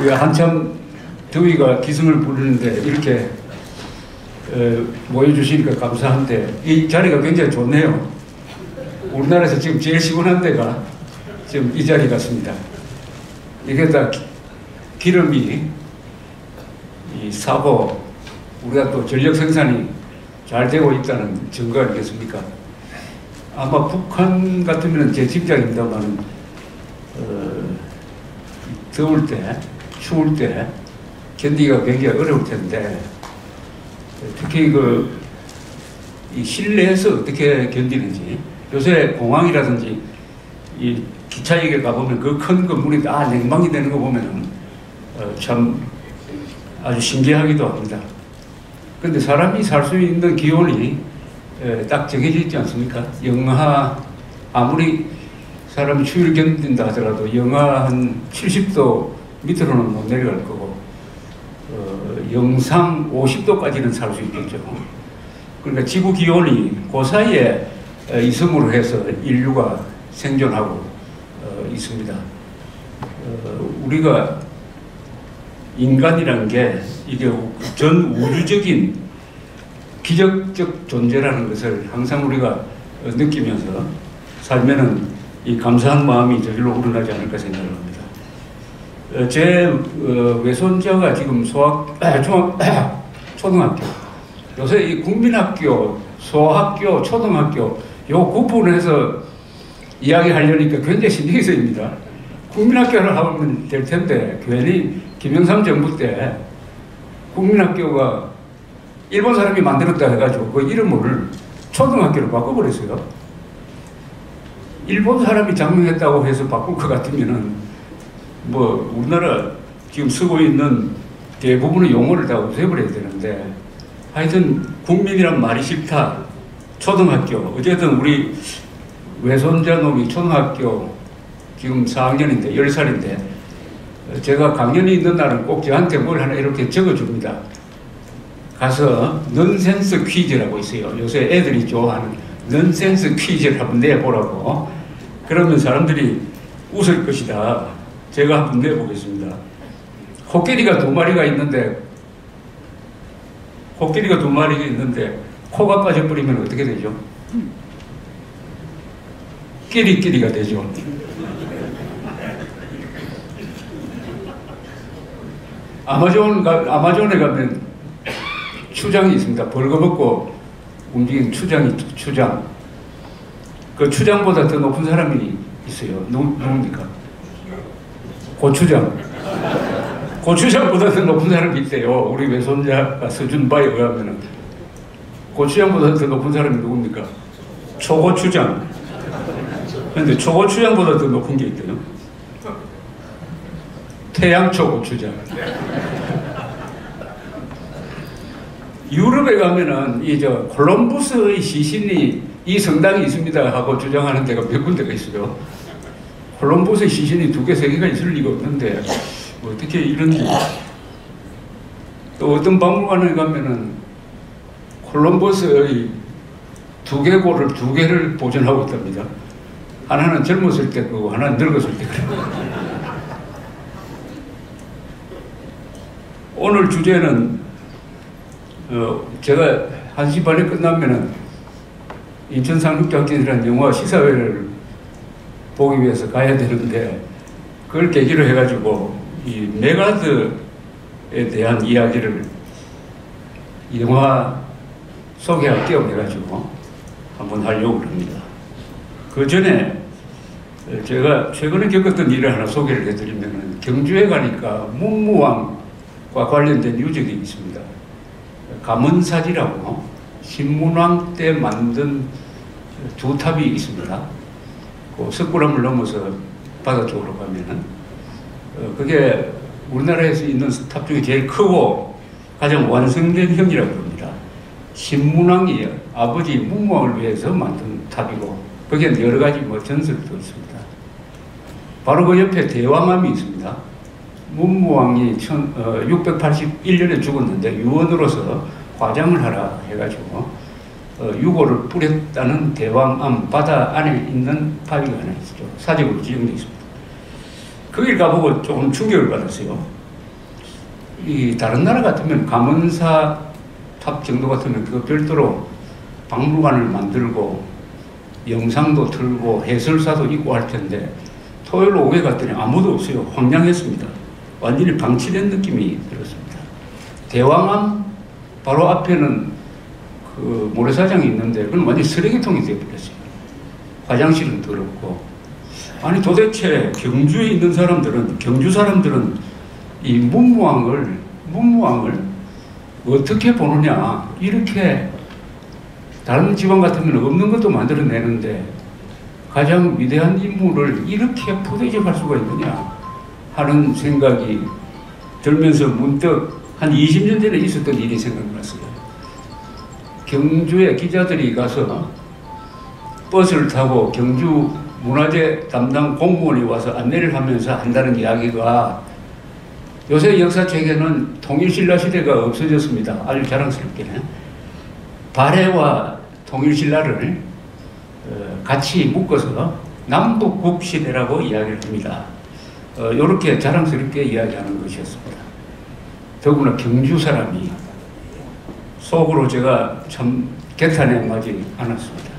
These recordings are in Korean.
한참 더위가 기승을 부르는데 이렇게 모여주시니까 감사한데 이 자리가 굉장히 좋네요. 우리나라에서 지금 제일 시원한 데가 지금 이 자리 같습니다. 이게 다 기름이 이 사고 우리가 또 전력 생산이 잘 되고 있다는 증거 아니겠습니까? 아마 북한 같으면 제 짐작입니다만 더울 때, 추울 때 견디기가 굉장히 어려울 텐데 특히 이 실내에서 어떻게 견디는지 요새 공항이라든지 이 기차역에 가보면 그 큰 건물이 다 냉방이 되는 거 보면은 참 아주 신기하기도 합니다. 그런데 사람이 살 수 있는 기온이 딱 정해져 있지 않습니까? 영하, 아무리 사람이 추위를 견딘다 하더라도 영하 한 70도 밑으로는 못 내려갈 거고 영상 50도까지는 살 수 있겠죠. 그러니까 지구 기온이 그 사이에 이섬으로 해서 인류가 생존하고 있습니다. 우리가 인간이라는 게 이게 전 우주적인 기적적 존재라는 것을 항상 우리가 느끼면서 살면은 이 감사한 마음이 저절로 우러나지 않을까 생각을 합니다. 제 외손자가 지금 초등학교, 요새 이 국민학교, 소학교, 초등학교 요 구분해서 이야기하려니까 굉장히 신경이 쓰입니다. 국민학교를 하면 될 텐데 괜히 김영삼 정부 때 국민학교가 일본 사람이 만들었다 해가지고 그 이름을 초등학교로 바꿔버렸어요. 일본 사람이 장명했다고 해서 바꿀 것 같으면은 뭐 우리나라 지금 쓰고 있는 대부분의 용어를 다 없애버려야 되는데 하여튼 국민이란 말이 싫다. 초등학교. 어쨌든 우리 외손자 놈이 초등학교 지금 4학년인데 10살인데 제가 강연이 있는 날은 꼭 저한테 뭘 하나 이렇게 적어줍니다. 가서 넌센스 퀴즈라고 있어요. 요새 애들이 좋아하는 넌센스 퀴즈를 한번 내보라고. 그러면 사람들이 웃을 것이다. 제가 한번 내보겠습니다. 코끼리가 두 마리가 있는데 코가 빠져버리면 어떻게 되죠? 끼리끼리가 되죠. 아마존에 가면 추장이 있습니다. 벌거벗고 움직이는 추장. 그 추장보다 더 높은 사람이 있어요. 누굽니까? 고추장. 고추장보다 더 높은 사람이 있대요. 우리 외손자가 써준 바에 의하면은 고추장보다 더 높은 사람이 누굽니까? 초고추장. 그런데 초고추장보다 더 높은 게 있대요. 태양초 고추장. 유럽에 가면은 콜럼부스의 시신이 이 성당이 있습니다 하고 주장하는 데가 몇 군데가 있어요. 콜럼부스의 시신이 2개, 3개가 있을 리가 없는데 어떻게 이런. 또 어떤 박물관에 가면은 콜럼버스의 두개골을 2개를 보존하고 있답니다. 하나는 젊었을 때 거고 하나는 늙었을 때 거고. 오늘 주제는 제가 1시 반에 끝나면은 인천 상륙작전이라는 영화 시사회를 보기 위해서 가야 되는데 그걸 계기로 해가지고 이 메가드에 대한 이야기를 영화 소개할 겸 해가지고 한번 하려고 합니다. 그 전에 제가 최근에 겪었던 일을 하나 소개를 해드리면 경주에 가니까 문무왕과 관련된 유적이 있습니다. 감은사지라고 신문왕 때 만든 2탑이 있습니다. 그 석굴암을 넘어서 바다 쪽으로 가면은 그게 우리나라에서 있는 탑 중에 제일 크고 가장 완성된 형이라고 합니다. 신문왕이 아버지 문무왕을 위해서 만든 탑이고 거기에 여러 가지 전설도 있습니다. 바로 그 옆에 대왕암이 있습니다. 문무왕이 681년에 죽었는데 유언으로서 화장을 하라 해가지고 유골을 뿌렸다는 대왕암 바다 안에 있는 바위가 하나 있죠. 사적으로 지정되어 있습니다. 거길 가보고 조금 충격을 받았어요. 이 다른 나라 같으면 감언사 탑 정도 같으면 그 별도로 박물관을 만들고 영상도 틀고 해설사도 있고 할 텐데 토요일 오후에 갔더니 아무도 없어요. 황량했습니다. 완전히 방치된 느낌이 들었습니다. 대왕암 바로 앞에는 그 모래사장이 있는데 그건 완전히 쓰레기통이 되어버렸어요. 화장실은 더럽고. 아니 도대체 경주에 있는 사람들은, 경주 사람들은 이 문무왕을 어떻게 보느냐. 이렇게 다른 지방 같으면 없는 것도 만들어내는데 가장 위대한 인물을 이렇게 포대접할 수가 있느냐 하는 생각이 들면서 문득 한 20년 전에 있었던 일이 생각났어요. 경주에 기자들이 가서 버스를 타고 경주 문화재 담당 공무원이 와서 안내를 하면서 한다는 이야기가 요새 역사책에는 통일신라 시대가 없어졌습니다. 아주 자랑스럽게는. 발해와 통일신라를 같이 묶어서 남북국 시대라고 이야기를 합니다. 이렇게 자랑스럽게 이야기하는 것이었습니다. 더구나 경주 사람이 속으로 제가 참 개탄하지 않았습니다.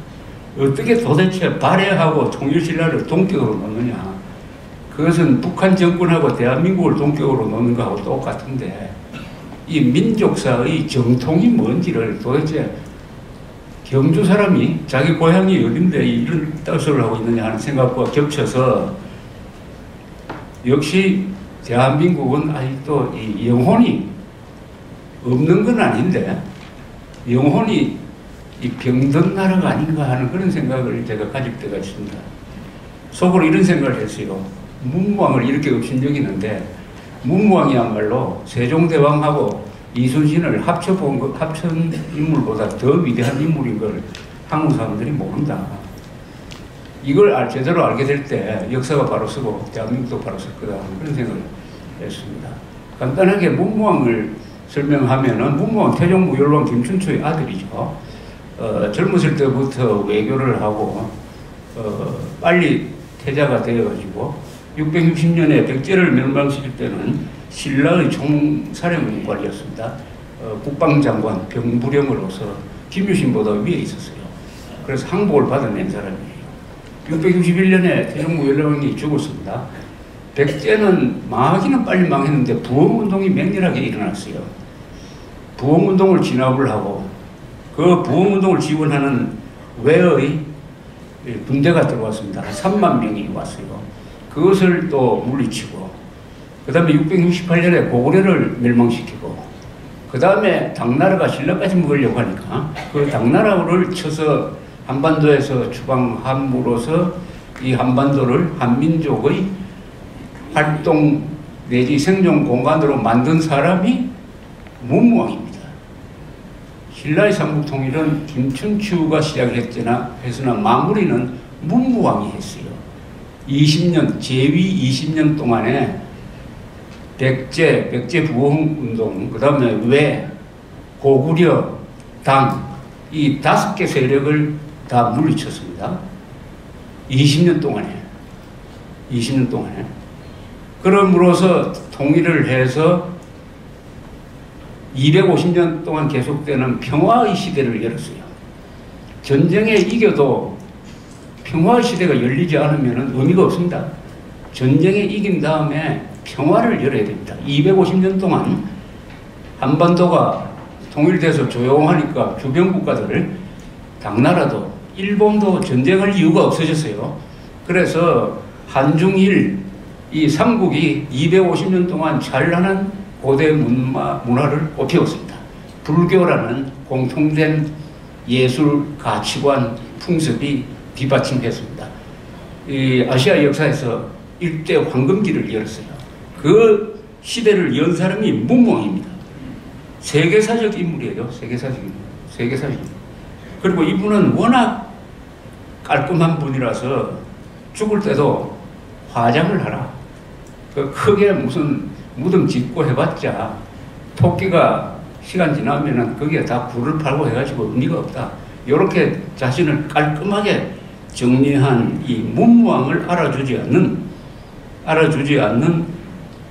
어떻게 도대체 발해하고 통일신라를 동격으로 놓느냐. 그것은 북한 정권하고 대한민국을 동격으로 놓는 것하고 똑같은데 이 민족사의 정통이 뭔지를 도대체 경주 사람이 자기 고향이 어딘데 이런 뜻을 하고 있느냐 하는 생각과 겹쳐서 역시 대한민국은 아직도 이 영혼이 없는 건 아닌데 영혼이 이 병든 나라가 아닌가 하는 그런 생각을 제가 가질 때가 있습니다. 속으로 이런 생각을 했어요. 문무왕을 이렇게 업신여기는데 문무왕이야말로 세종대왕하고 이순신을 합천 인물보다 더 위대한 인물인 걸 한국 사람들이 모른다. 이걸 제대로 알게 될 때 역사가 바로 서고 대한민국도 바로 설 거다 하는 그런 생각을 했습니다. 간단하게 문무왕을 설명하면은 문무왕 태종무열왕 김춘추의 아들이죠. 젊었을 때부터 외교를 하고 빨리 태자가 되어가지고 660년에 백제를 멸망시킬 때는 신라의 총사령관이었습니다. 국방장관 병부령으로서 김유신보다 위에 있었어요. 그래서 항복을 받아낸 사람이에요. 661년에 태종무열왕이 죽었습니다. 백제는 망하기는 빨리 망했는데 부흥운동이 맹렬하게 일어났어요. 부흥운동을 진압을 하고 그 부흥운동을 지원하는 외의 군대가 들어왔습니다. 한 3만 명이 왔어요. 그것을 또 물리치고 그 다음에 668년에 고구려를 멸망시키고 그 다음에 당나라가 신라까지 먹으려고 하니까 그 당나라를 쳐서 한반도에서 추방함으로써 이 한반도를 한민족의 활동 내지 생존 공간으로 만든 사람이 문무왕입니다. 신라의 삼국통일은 김춘추가 시작했으나 마무리는 문무왕이 했어요. 20년, 재위 20년 동안에 백제 부흥운동, 그 다음에 외, 고구려, 당, 이 5개 세력을 다 물리쳤습니다. 20년 동안에. 그럼으로써 통일을 해서 250년 동안 계속되는 평화의 시대를 열었어요. 전쟁에 이겨도 평화의 시대가 열리지 않으면 의미가 없습니다. 전쟁에 이긴 다음에 평화를 열어야 됩니다. 250년 동안 한반도가 통일돼서 조용하니까 주변 국가들, 당나라도 일본도 전쟁할 이유가 없어졌어요. 그래서 한중일 이 삼국이 250년 동안 찬란한 고대 문화를 꽃피웠습니다. 불교라는 공통된 예술, 가치관, 풍습이 뒷받침했습니다. 이 아시아 역사에서 일대 황금기를 열었어요. 그 시대를 연 사람이 문무왕입니다. 세계사적 인물이에요. 세계사적 인물. 그리고 이분은 워낙 깔끔한 분이라서 죽을 때도 화장을 하라. 그 크게 무슨 무덤 짓고 해봤자 토끼가 시간 지나면은 거기에 다 굴을 팔고 해가지고 의미가 없다. 이렇게 자신을 깔끔하게 정리한 이 문무왕을 알아주지 않는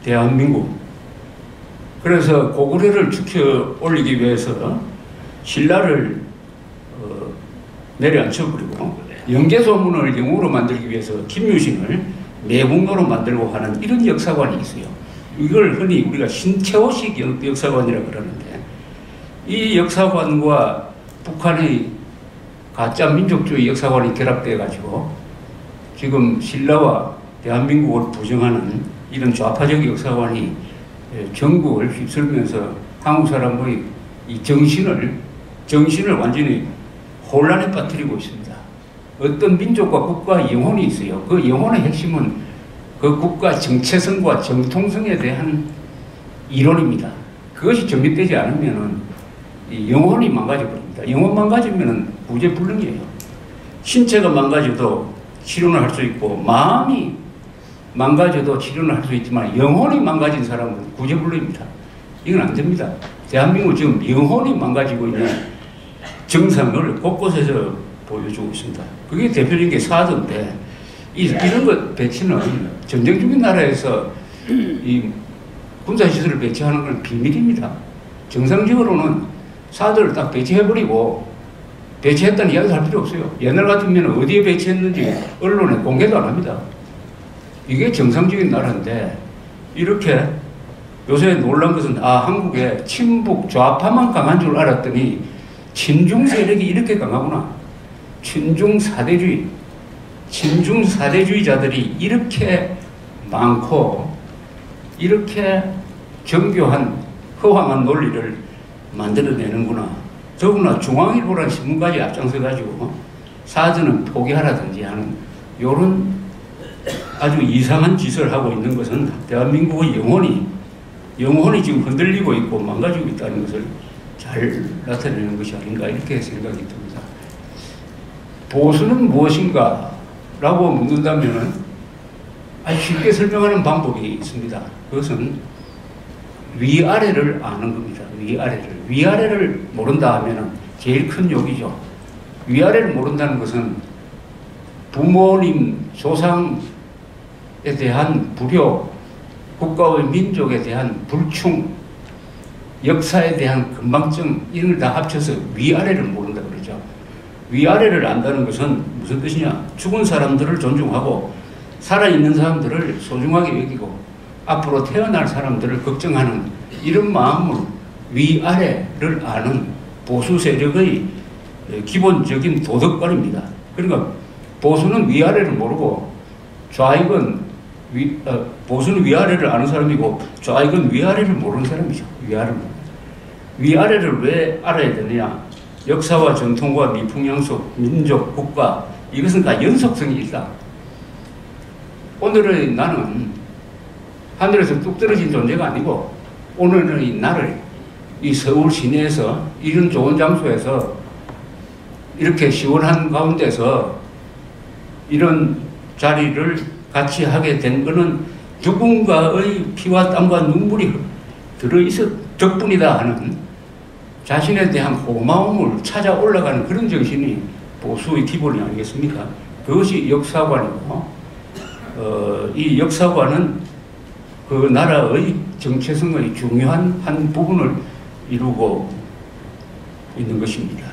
대한민국. 그래서 고구려를 지켜 올리기 위해서 신라를 내려앉혀버리고 영계소문을 영으로 만들기 위해서 김유신을 매국노로 만들고 하는 이런 역사관이 있어요. 이걸 흔히 우리가 신태호식 역사관이라고 그러는데, 이 역사관과 북한의 가짜 민족주의 역사관이 결합되어 가지고 지금 신라와 대한민국을 부정하는 이런 좌파적 역사관이 전국을 휩쓸면서 한국 사람의 이 정신을 완전히 혼란에 빠뜨리고 있습니다. 어떤 민족과 국가의 영혼이 있어요. 그 영혼의 핵심은 그 국가 정체성과 정통성에 대한 이론입니다. 그것이 정립되지 않으면 영혼이 망가져 버립니다. 영혼 망가지면 구제불능이에요. 신체가 망가져도 치료는 할 수 있고, 마음이 망가져도 치료는 할 수 있지만 영혼이 망가진 사람은 구제불능입니다. 이건 안 됩니다. 대한민국 지금 영혼이 망가지고 있는 증상을 곳곳에서 보여주고 있습니다. 그게 대표적인 게 사드인데, 이런 것 배치는 전쟁 중인 나라에서 이 군사시설을 배치하는 건 비밀입니다. 정상적으로는 사드를 딱 배치해버리고, 배치했다는 이야기도 할 필요 없어요. 옛날 같으면 어디에 배치했는지 언론에 공개도 안 합니다. 이게 정상적인 나라인데, 이렇게 요새 놀란 것은 한국에 친북 좌파만 강한 줄 알았더니 친중 세력이 이렇게 강하구나. 친중 사대주의자들이 이렇게 많고, 이렇게 정교한 허황한 논리를 만들어내는구나. 더구나 중앙일보라는 신문까지 앞장서가지고 사드는 포기하라든지 하는 요런 아주 이상한 짓을 하고 있는 것은 대한민국의 영혼이 지금 흔들리고 있고 망가지고 있다는 것을 잘 나타내는 것이 아닌가, 이렇게 생각이 듭니다. 보수는 무엇인가? 라고 묻는다면 쉽게 설명하는 방법이 있습니다. 그것은 위아래를 아는 겁니다. 위아래를 모른다 하면 제일 큰 욕이죠. 위아래를 모른다는 것은 부모님, 조상에 대한 불효, 국가의 민족에 대한 불충, 역사에 대한 건방증, 이런 걸 다 합쳐서 위아래를 모른다 그러죠. 위아래를 안다는 것은 무슨 뜻이냐? 죽은 사람들을 존중하고 살아있는 사람들을 소중하게 여기고 앞으로 태어날 사람들을 걱정하는 이런 마음으로 위아래를 아는 보수 세력의 기본적인 도덕관입니다. 그러니까 보수는 위아래를 모르고 좌익은 보수는 위아래를 아는 사람이고 좌익은 위아래를 모르는 사람이죠. 위아래를 왜 알아야 되느냐? 역사와 전통과 미풍양속, 민족, 국가, 이것은 다 연속성이 있다. 오늘의 나는 하늘에서 뚝 떨어진 존재가 아니고, 오늘의 나를 이 서울 시내에서 이런 좋은 장소에서 이렇게 시원한 가운데서 이런 자리를 같이 하게 된 것은 누군가의 피와 땀과 눈물이 들어있어 덕분이다 하는 자신에 대한 고마움을 찾아 올라가는 그런 정신이 보수의 기본이 아니겠습니까? 그것이 역사관이고, 이 역사관은 그 나라의 정체성의 중요한 한 부분을 이루고 있는 것입니다.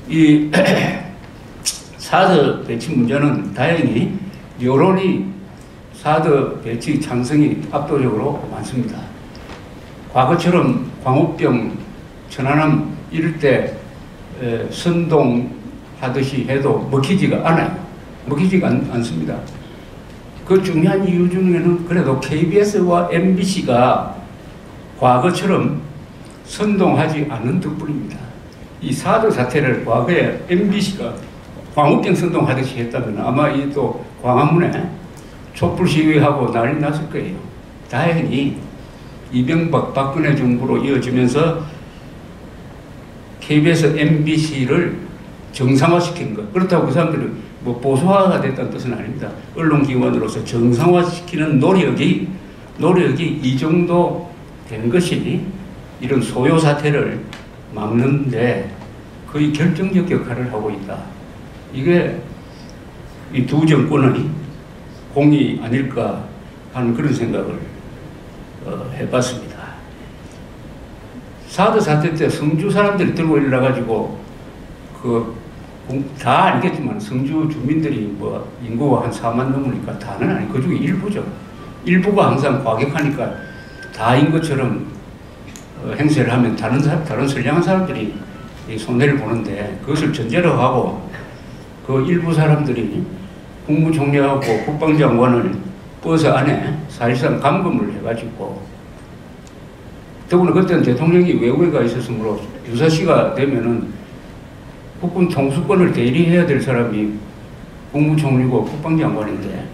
이 사드 배치 문제는 다행히 여론이 사드 배치 찬성이 압도적으로 많습니다. 과거처럼 광우병, 천안함 이럴 때 선동하듯이 해도 먹히지가 않아요. 먹히지가 않습니다. 그 중요한 이유 중에는 그래도 KBS와 MBC가 과거처럼 선동하지 않은 덕분입니다. 이 사드 사태를 과거에 MBC가 광우병 선동하듯이 했다면 아마 이 또 광화문에 촛불 시위하고 난리 났을 거예요. 다행히 이명박 박근혜 정부로 이어지면서 KBS, MBC를 정상화시킨 것. 그렇다고 그 사람들은 뭐 보수화가 됐다는 뜻은 아닙니다. 언론기관으로서 정상화시키는 노력이 이 정도 된 것이 이런 소요 사태를 막는데 거의 결정적 역할을 하고 있다. 이게 이 두 정권의 공이 아닐까 하는 그런 생각을 해봤습니다. 사드 사태 때 성주 사람들이 들고 일어나가지고 다 알겠지만 성주 주민들이 뭐 인구가 한 4만 넘으니까 다는 아니 그 중에 일부죠. 일부가 항상 과격하니까 다인 것처럼 행세를 하면 다른 선량한 사람들이 손해를 보는데 그것을 전제로 하고 그 일부 사람들이 국무총리하고 국방장관을 버스 안에 사실상 감금을 해가지고 더구나 그때는 대통령이 외국에 가 있었으므로 유사시가 되면은 국군 통수권을 대리해야 될 사람이 국무총리고 국방장관인데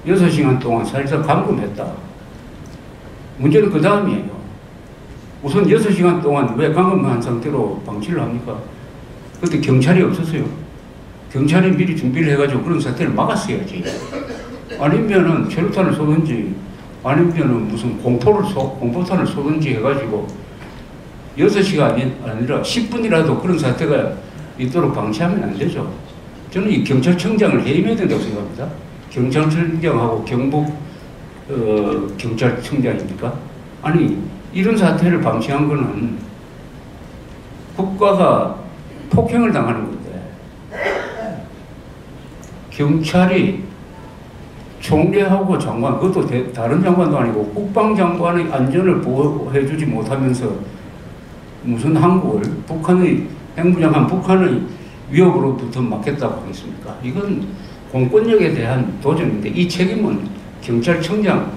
6시간 동안 사실상 감금했다. 문제는 그 다음이에요. 우선 6시간 동안 왜 감금한 상태로 방치를 합니까? 그때 경찰이 없었어요. 경찰이 미리 준비를 해가지고 그런 사태를 막았어야지. 아니면은 최루탄을 쏘든지 아니면은 무슨 공포탄을 쏘든지 해가지고 6시간이 아니라 10분이라도 그런 사태가 있도록 방치하면 안 되죠. 저는 이 경찰청장을 해임해야 된다고 생각합니다. 경찰청장하고 경북 경찰청장입니까? 아니 이런 사태를 방치한 거는 국가가 폭행을 당하는 건데 경찰이 총리하고 장관, 그것도 다른 장관도 아니고 국방장관의 안전을 보호해주지 못하면서 무슨 한국을 북한의 핵무장한 북한의 위협으로부터 막겠다고 하겠습니까? 이건 공권력에 대한 도전인데 이 책임은 경찰청장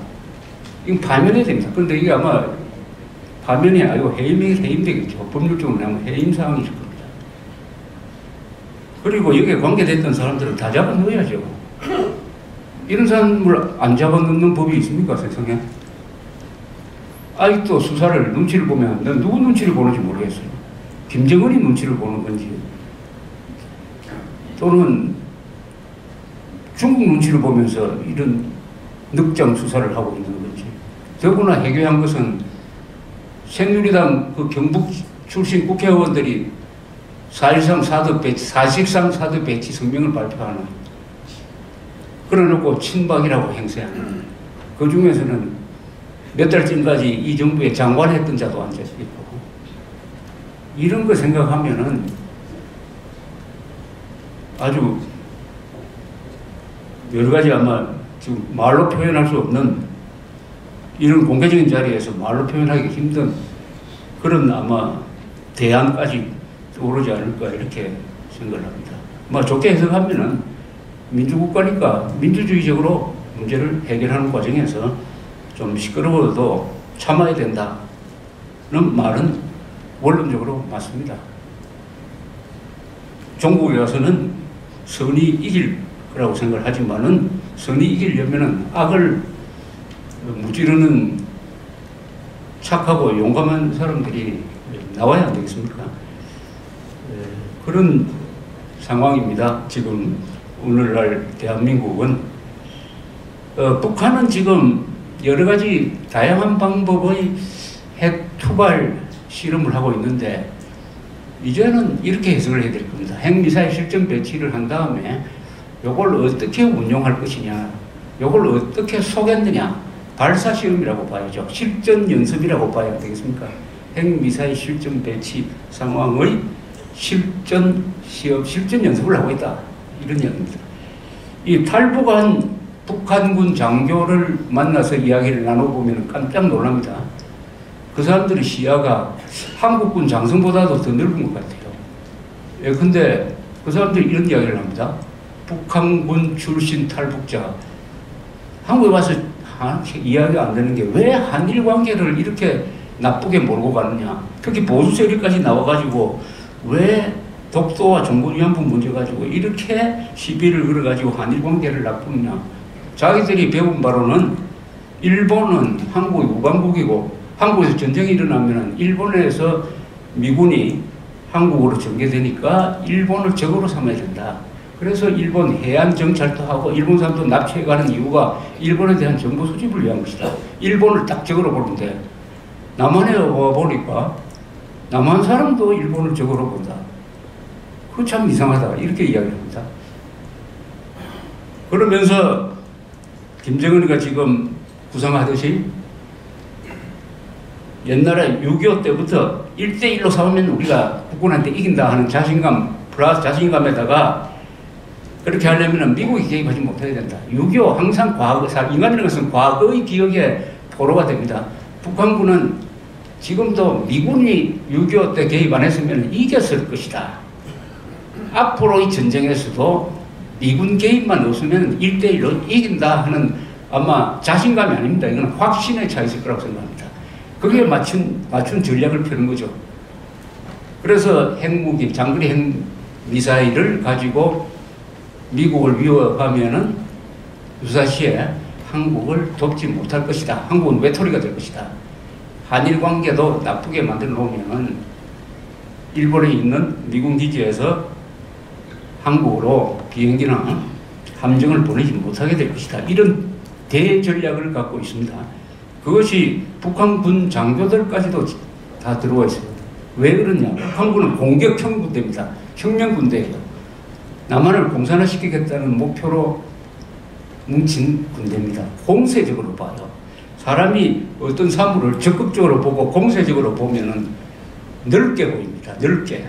이건 파면해야 됩니다. 그런데 이게 아마 파면이 아니고 해임되겠죠. 법률적으로 하면 해임 사항이 있을 겁니다. 그리고 여기에 관계됐던 사람들은 다 잡아넣어야죠. 이런 사람을 안 잡아넣는 법이 있습니까, 세상에? 아직도 수사를 눈치를 보면 난 누구 눈치를 보는지 모르겠어요. 김정은이 눈치를 보는 건지 또는 중국 눈치를 보면서 이런 늑장 수사를 하고 있는 건지. 더구나 해괴한 것은 새누리당 그 경북 출신 국회의원들이 사실상 사드 배치 성명을 발표하는 그래놓고 친박이라고 행세하는 그 중에서는 몇 달 전까지 이 정부의 장관했던 자도 앉아있고 이런 거 생각하면은 아주 여러 가지 아마 지금 말로 표현할 수 없는 이런 공개적인 자리에서 말로 표현하기 힘든 그런 아마 대안까지 오르지 않을까 이렇게 생각을 합니다. 뭐 좋게 해석하면은 민주국가니까 민주주의적으로 문제를 해결하는 과정에서 좀 시끄러워도 참아야 된다는 말은 원론적으로 맞습니다. 종국에 가서는 선이 이길 거라고 생각을 하지만은 선이 이기려면은 악을 무찌르는 착하고 용감한 사람들이 나와야 안 되겠습니까? 그런 상황입니다. 지금 오늘날 대한민국은 북한은 지금 여러 가지 다양한 방법의 핵 투발 실험을 하고 있는데 이제는 이렇게 해석을 해야 될 겁니다. 핵미사일 실전 배치를 한 다음에 이걸 어떻게 운용할 것이냐, 이걸 어떻게 쏘겠느냐, 발사 시험이라고 봐야죠. 실전 연습이라고 봐야 되겠습니까? 핵미사일 실전 배치 상황의 실전 시험, 실전 연습을 하고 있다. 이런 이야기입니다. 이 탈북한 북한군 장교를 만나서 이야기를 나눠보면 깜짝 놀랍니다. 그 사람들의 시야가 한국군 장성보다도 더 넓은 것 같아요. 예, 근데 그 사람들이 이런 이야기를 합니다. 북한군 출신 탈북자. 한국에 와서 이야기가 안 되는 게 왜 한일 관계를 이렇게 나쁘게 몰고 가느냐. 특히 보수 세력까지 나와가지고 왜 독도와 종군위안부 문제 가지고 이렇게 시비를 걸어가지고 한일 관계를 나쁘느냐. 자기들이 배운 바로는 일본은 한국의 우방국이고 한국에서 전쟁이 일어나면 일본에서 미군이 한국으로 전개되니까 일본을 적으로 삼아야 된다. 그래서 일본 해안 정찰도 하고 일본 사람도 납치해가는 이유가 일본에 대한 정보 수집을 위한 것이다. 일본을 딱 적으로 보는데 남한에 와보니까 남한 사람도 일본을 적으로 본다. 그거 참 이상하다. 이렇게 이야기합니다. 그러면서 김정은이가 지금 구상하듯이 옛날에 6.25 때부터 1대1로 싸우면 우리가 국군한테 이긴다 하는 자신감 플러스 자신감에다가 그렇게 하려면 미국이 개입하지 못해야 된다. 6.25 항상 과거, 인간이라는 것은 과거의 기억에 포로가 됩니다. 북한군은 지금도 미군이 6.25 때 개입 안 했으면 이겼을 것이다. 앞으로의 전쟁에서도 미군 개입만 없으면 1대1로 이긴다 하는 아마 자신감이 아닙니다. 이건 확신에 차 있을 거라고 생각합니다. 거기에 맞춘 전략을 펴는 거죠. 그래서 핵무기, 장거리 핵미사일을 가지고 미국을 위협하면은 유사시에 한국을 돕지 못할 것이다. 한국은 외톨이가 될 것이다. 한일 관계도 나쁘게 만들어 놓으면은 일본에 있는 미군 기지에서 한국으로 비행기나 함정을 보내지 못하게 될 것이다. 이런 대전략을 갖고 있습니다. 그것이 북한군 장교들까지도 다 들어와 있습니다. 왜 그러냐? 북한군은 공격형 군대입니다. 혁명 군대예요. 남한을 공산화시키겠다는 목표로 뭉친 군대입니다. 공세적으로 봐요. 사람이 어떤 사물을 적극적으로 보고 공세적으로 보면은 넓게 보입니다. 넓게.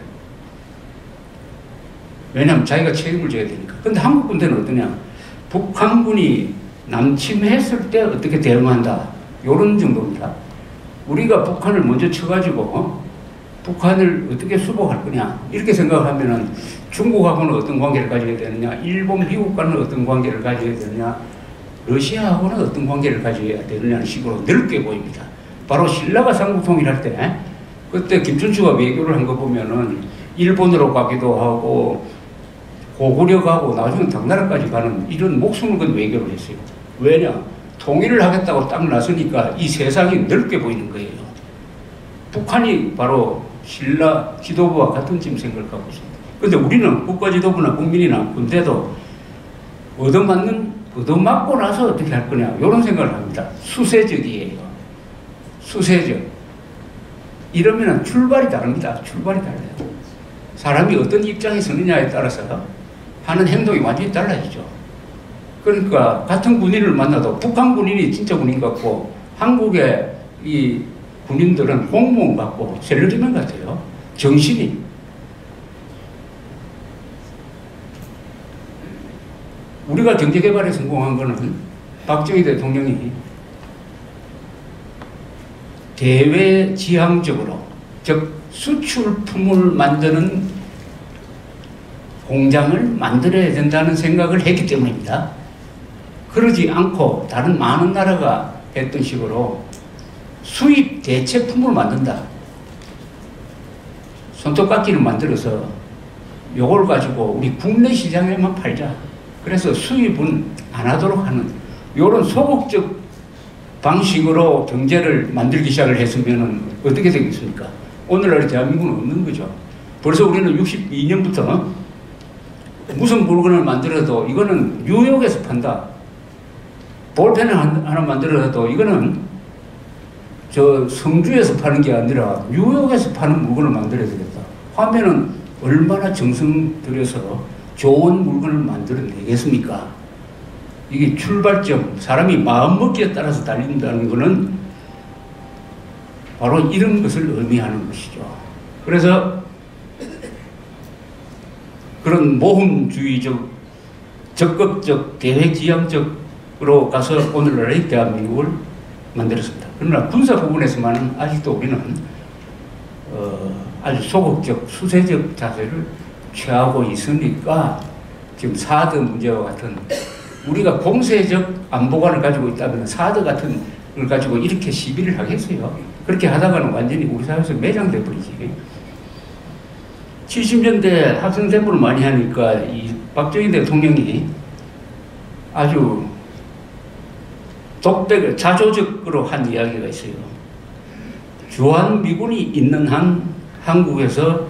왜냐하면 자기가 책임을 져야 되니까. 근데 한국 군대는 어떠냐? 북한군이 남침했을 때 어떻게 대응한다. 요런 정도입니다. 우리가 북한을 먼저 쳐가지고 북한을 어떻게 수복할 거냐. 이렇게 생각하면은 중국하고는 어떤 관계를 가져야 되느냐. 일본, 미국과는 어떤 관계를 가져야 되느냐. 러시아하고는 어떤 관계를 가져야 되느냐는 식으로 넓게 보입니다. 바로 신라가 삼국통일할 때 그때 김춘추가 외교를 한 거 보면은 일본으로 가기도 하고 고구려 가고 나중에 당나라까지 가는 이런 목숨을 건 외교를 했어요. 왜냐? 통일을 하겠다고 딱 나서니까 이 세상이 넓게 보이는 거예요. 북한이 바로 신라 지도부와 같은 짐생각을 갖고 있습니다. 그런데 우리는 국가 지도부나 국민이나 군대도 얻어맞고 나서 어떻게 할 거냐 이런 생각을 합니다. 수세적이에요. 수세적. 이러면 출발이 다릅니다. 출발이 달라요. 사람이 어떤 입장에 서느냐에 따라서 하는 행동이 완전히 달라지죠. 그러니까 같은 군인을 만나도 북한 군인이 진짜 군인 같고 한국의 이 군인들은 공무원 같고 셀러리맨 같아요. 정신이. 우리가 경제개발에 성공한 거는 박정희 대통령이 대외지향적으로, 즉 수출품을 만드는 공장을 만들어야 된다는 생각을 했기 때문입니다. 그러지 않고 다른 많은 나라가 했던 식으로 수입 대체품을 만든다. 손톱깎이를 만들어서 요걸 가지고 우리 국내 시장에만 팔자. 그래서 수입은 안 하도록 하는 이런 소극적 방식으로 경제를 만들기 시작을 했으면 어떻게 되겠습니까? 오늘날 대한민국은 없는 거죠. 벌써 우리는 62년부터 무슨 물건을 만들어도 이거는 뉴욕에서 판다. 볼펜을 하나 만들어도 이거는 저 성주에서 파는 게 아니라 뉴욕에서 파는 물건을 만들어야 되겠다. 하면은 얼마나 정성 들여서 좋은 물건을 만들어내겠습니까? 이게 출발점, 사람이 마음먹기에 따라서 달린다는 것은 바로 이런 것을 의미하는 것이죠. 그래서 그런 모험주의적, 적극적, 계획지향적으로 가서 오늘날의 대한민국을 만들었습니다. 그러나 군사 부분에서만은 아직도 우리는 아주 소극적, 수세적 자세를 취하고 있으니까 지금 사드 문제와 같은 우리가 공세적 안보관을 가지고 있다면 사드 같은 걸 가지고 이렇게 시비를 하겠어요. 그렇게 하다가는 완전히 우리 사회에서 매장돼 버리지. 70년대 학생대부를 많이 하니까 이 박정희 대통령이 아주 독백을 자조적으로 한 이야기가 있어요. 주한미군이 있는 한 한국에서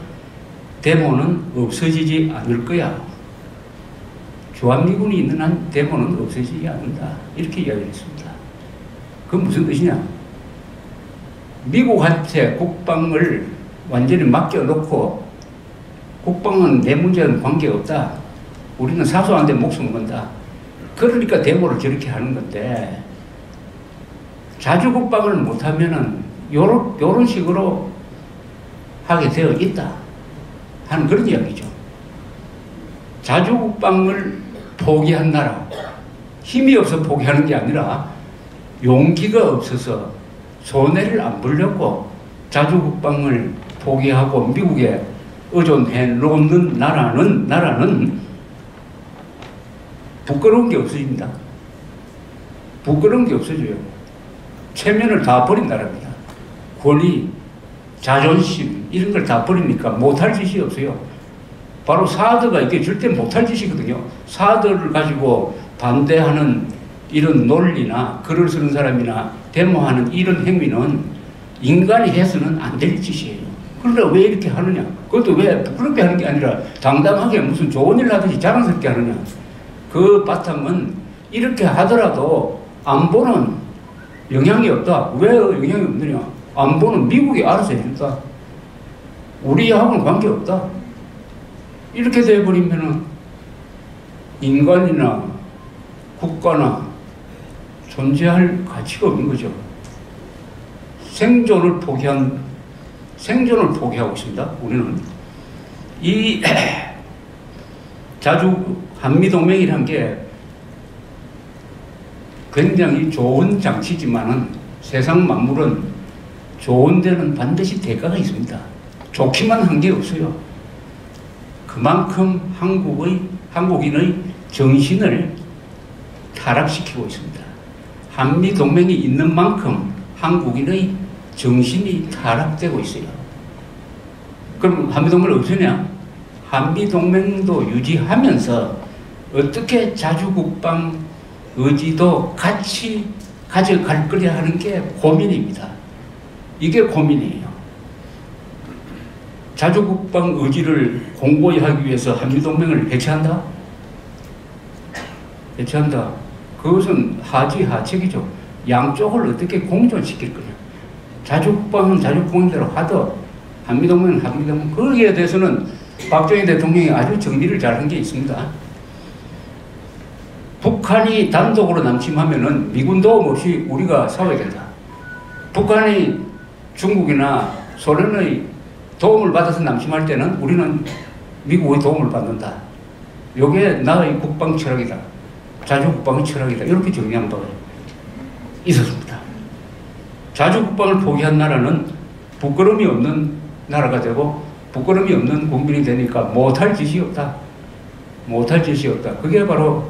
데모는 없어지지 않을 거야. 주한미군이 있는 한 데모는 없어지지 않는다. 이렇게 이야기를 했습니다. 그건 무슨 뜻이냐? 미국한테 국방을 완전히 맡겨놓고 국방은 내 문제는 관계없다. 우리는 사소한 데 목숨을 건다. 그러니까 데모를 저렇게 하는 건데 자주 국방을 못하면은 요런 식으로 하게 되어 있다 하는 그런 이야기죠. 자주국방을 포기한 나라, 힘이 없어 포기하는 게 아니라 용기가 없어서 손해를 안 보려고 자주국방을 포기하고 미국에 의존해 놓는 나라는 부끄러운 게 없어집니다. 부끄러운 게 없어져요. 체면을 다 버린 나라입니다. 권위, 자존심 이런 걸 다 버리니까 못할 짓이 없어요. 바로 사드가 이게 절대 못할 짓이거든요. 사드를 가지고 반대하는 이런 논리나 글을 쓰는 사람이나 데모하는 이런 행위는 인간이 해서는 안 될 짓이에요. 그러나 왜 이렇게 하느냐? 그것도 왜 부끄럽게 하는 게 아니라 당당하게 무슨 좋은 일 하듯이 자랑스럽게 하느냐? 그 바탕은 이렇게 하더라도 안보는 영향이 없다. 왜 영향이 없느냐? 안보는 미국이 알아서 해준다. 우리하고는 관계없다. 이렇게 돼버리면은 인간이나 국가나 존재할 가치가 없는 거죠. 생존을 포기하고 있습니다. 우리는 이 한미동맹이란 게 굉장히 좋은 장치지만은 세상 만물은 좋은 데는 반드시 대가가 있습니다. 좋기만 한 게 없어요. 그만큼 한국인의 정신을 타락시키고 있습니다. 한미동맹이 있는 만큼 한국인의 정신이 타락되고 있어요. 그럼 한미동맹을 없애냐? 한미동맹도 유지하면서 어떻게 자주국방 의지도 같이 가져갈 거냐 하는 게 고민입니다. 이게 고민이에요. 자주국방 의지를 공고히 하기 위해서 한미동맹을 해체한다? 해체한다. 그것은 하지하책이죠. 양쪽을 어떻게 공존시킬 거냐. 자주국방은 자주국방대로 하되 한미동맹은 한미동맹. 거기에 대해서는 박정희 대통령이 아주 정리를 잘한 게 있습니다. 북한이 단독으로 남침하면은 미군 도움 없이 우리가 싸워야 된다. 북한이 중국이나 소련의 도움을 받아서 남침할 때는 우리는 미국의 도움을 받는다. 이게 나의 국방 철학이다. 자주국방의 철학이다. 이렇게 정리한 바가 있었습니다. 자주국방을 포기한 나라는 부끄러움이 없는 나라가 되고 부끄러움이 없는 국민이 되니까 못할 짓이 없다. 못할 짓이 없다. 그게 바로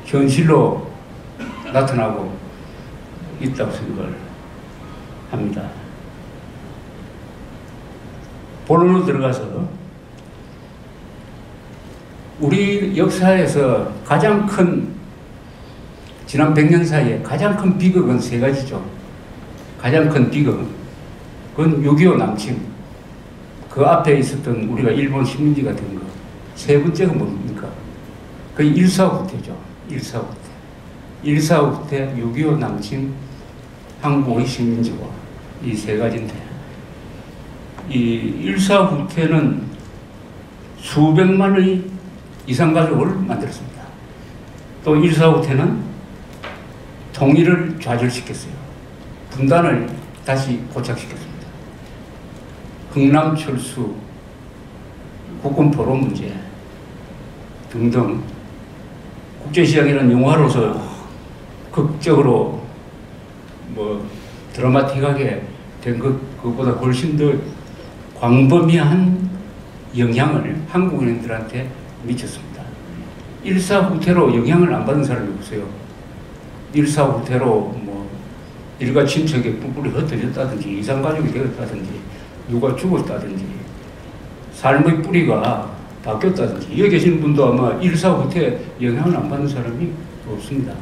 현실로 나타나고 있다고 생각을 합니다. 본론으로 들어가서 우리 역사에서 가장 큰 지난 100년 사이에 가장 큰 비극은 세 가지죠. 가장 큰 비극은 그건 6.25 남침. 그 앞에 있었던 우리가 일본 식민지가 된 거. 세 번째가 뭡니까? 그 1.4 후퇴죠. 1.4 후퇴. 1.4 후퇴, 6.25 남침, 한국의 식민지화. 이 세 가지인데 이 1.4 후퇴는 수백만의 이산가족을 만들었습니다. 또 1.4 후퇴는 통일을 좌절시켰어요. 분단을 다시 고착시켰습니다. 흥남철수, 국군포로 문제 등등 국제시장이라는 영화로서 극적으로 드라마틱하게 된 것보다 훨씬 더 광범위한 영향을 한국인들한테 미쳤습니다. 1.4 후퇴로 영향을 안 받은 사람이 없어요. 1.4 후퇴로 일가 친척의 뿔뿔이 흩어졌다든지 이산가족이 되었다든지 누가 죽었다든지 삶의 뿌리가 바뀌었다든지 여기 계시는 분도 아마 1.4 후퇴 영향을 안 받는 사람이 없습니다.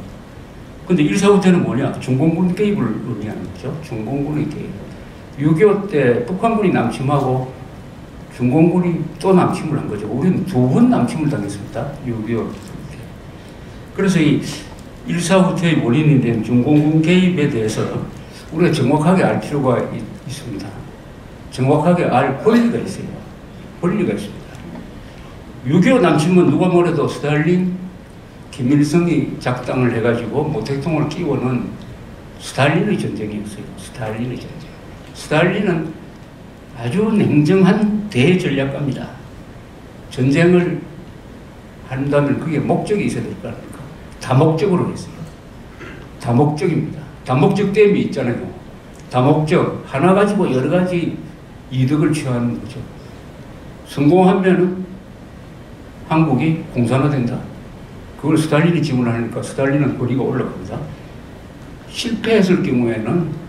근데 1.4 후퇴는 뭐냐? 중공군 개입을 의미하는 거죠. 중공군의 개입. 6.25 때 북한군이 남침하고 중공군이 또 남침을 한 거죠. 우리는 두 번 남침을 당했습니다. 6.25 후퇴. 그래서 이 1.4 후퇴의 원인이 된 중공군 개입에 대해서 우리가 정확하게 알 필요가 있습니다. 정확하게 알 권리가 있어요. 권리가 있습니다. 6.25 남침은 누가 뭐래도 스탈린, 김일성이 작당을 해가지고 모택통을 끼워는 스탈린의 전쟁이었어요. 스탈린의 전쟁. 스탈린은 아주 냉정한 대전략가입니다. 전쟁을 한다면 그게 목적이 있어야 될 거 아닙니까? 다목적으로 했어요. 다목적입니다. 다목적됨이 있잖아요. 다목적, 하나 가지고 여러 가지 이득을 취하는 거죠. 성공하면 한국이 공산화된다. 그걸 스탈린이 지원하니까 스탈린은 거리가 올라갑니다. 실패했을 경우에는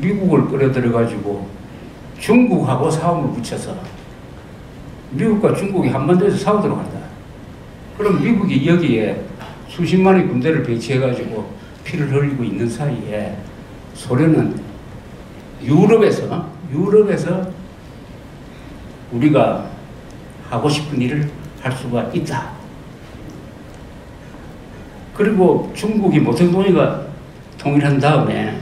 미국을 끌어들여가지고 중국하고 싸움을 붙여서 미국과 중국이 한반도에서 싸우도록 한다. 그럼 미국이 여기에 수십만의 군대를 배치해가지고 피를 흘리고 있는 사이에 소련은 유럽에서 우리가 하고 싶은 일을 할 수가 있다. 그리고 중국이 모택동이가 통일한 다음에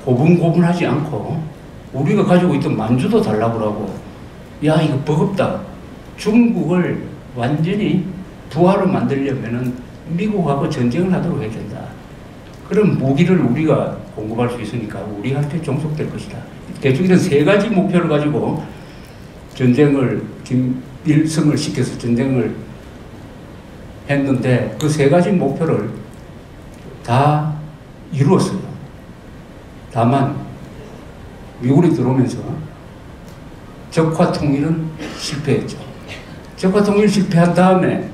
고분고분하지 않고 우리가 가지고 있던 만주도 달라고 하고, 야 이거 버겁다. 중국을 완전히 부하로 만들려면은 미국하고 전쟁을 하도록 해야 된다. 그럼 무기를 우리가 공급할 수 있으니까 우리한테 종속될 것이다. 대충 이런 세 가지 목표를 가지고 전쟁을 김일성을 시켜서 전쟁을 했는데 그 세 가지 목표를 다 이루었어요. 다만 미국이 들어오면서 적화 통일은 실패했죠. 적화 통일 실패한 다음에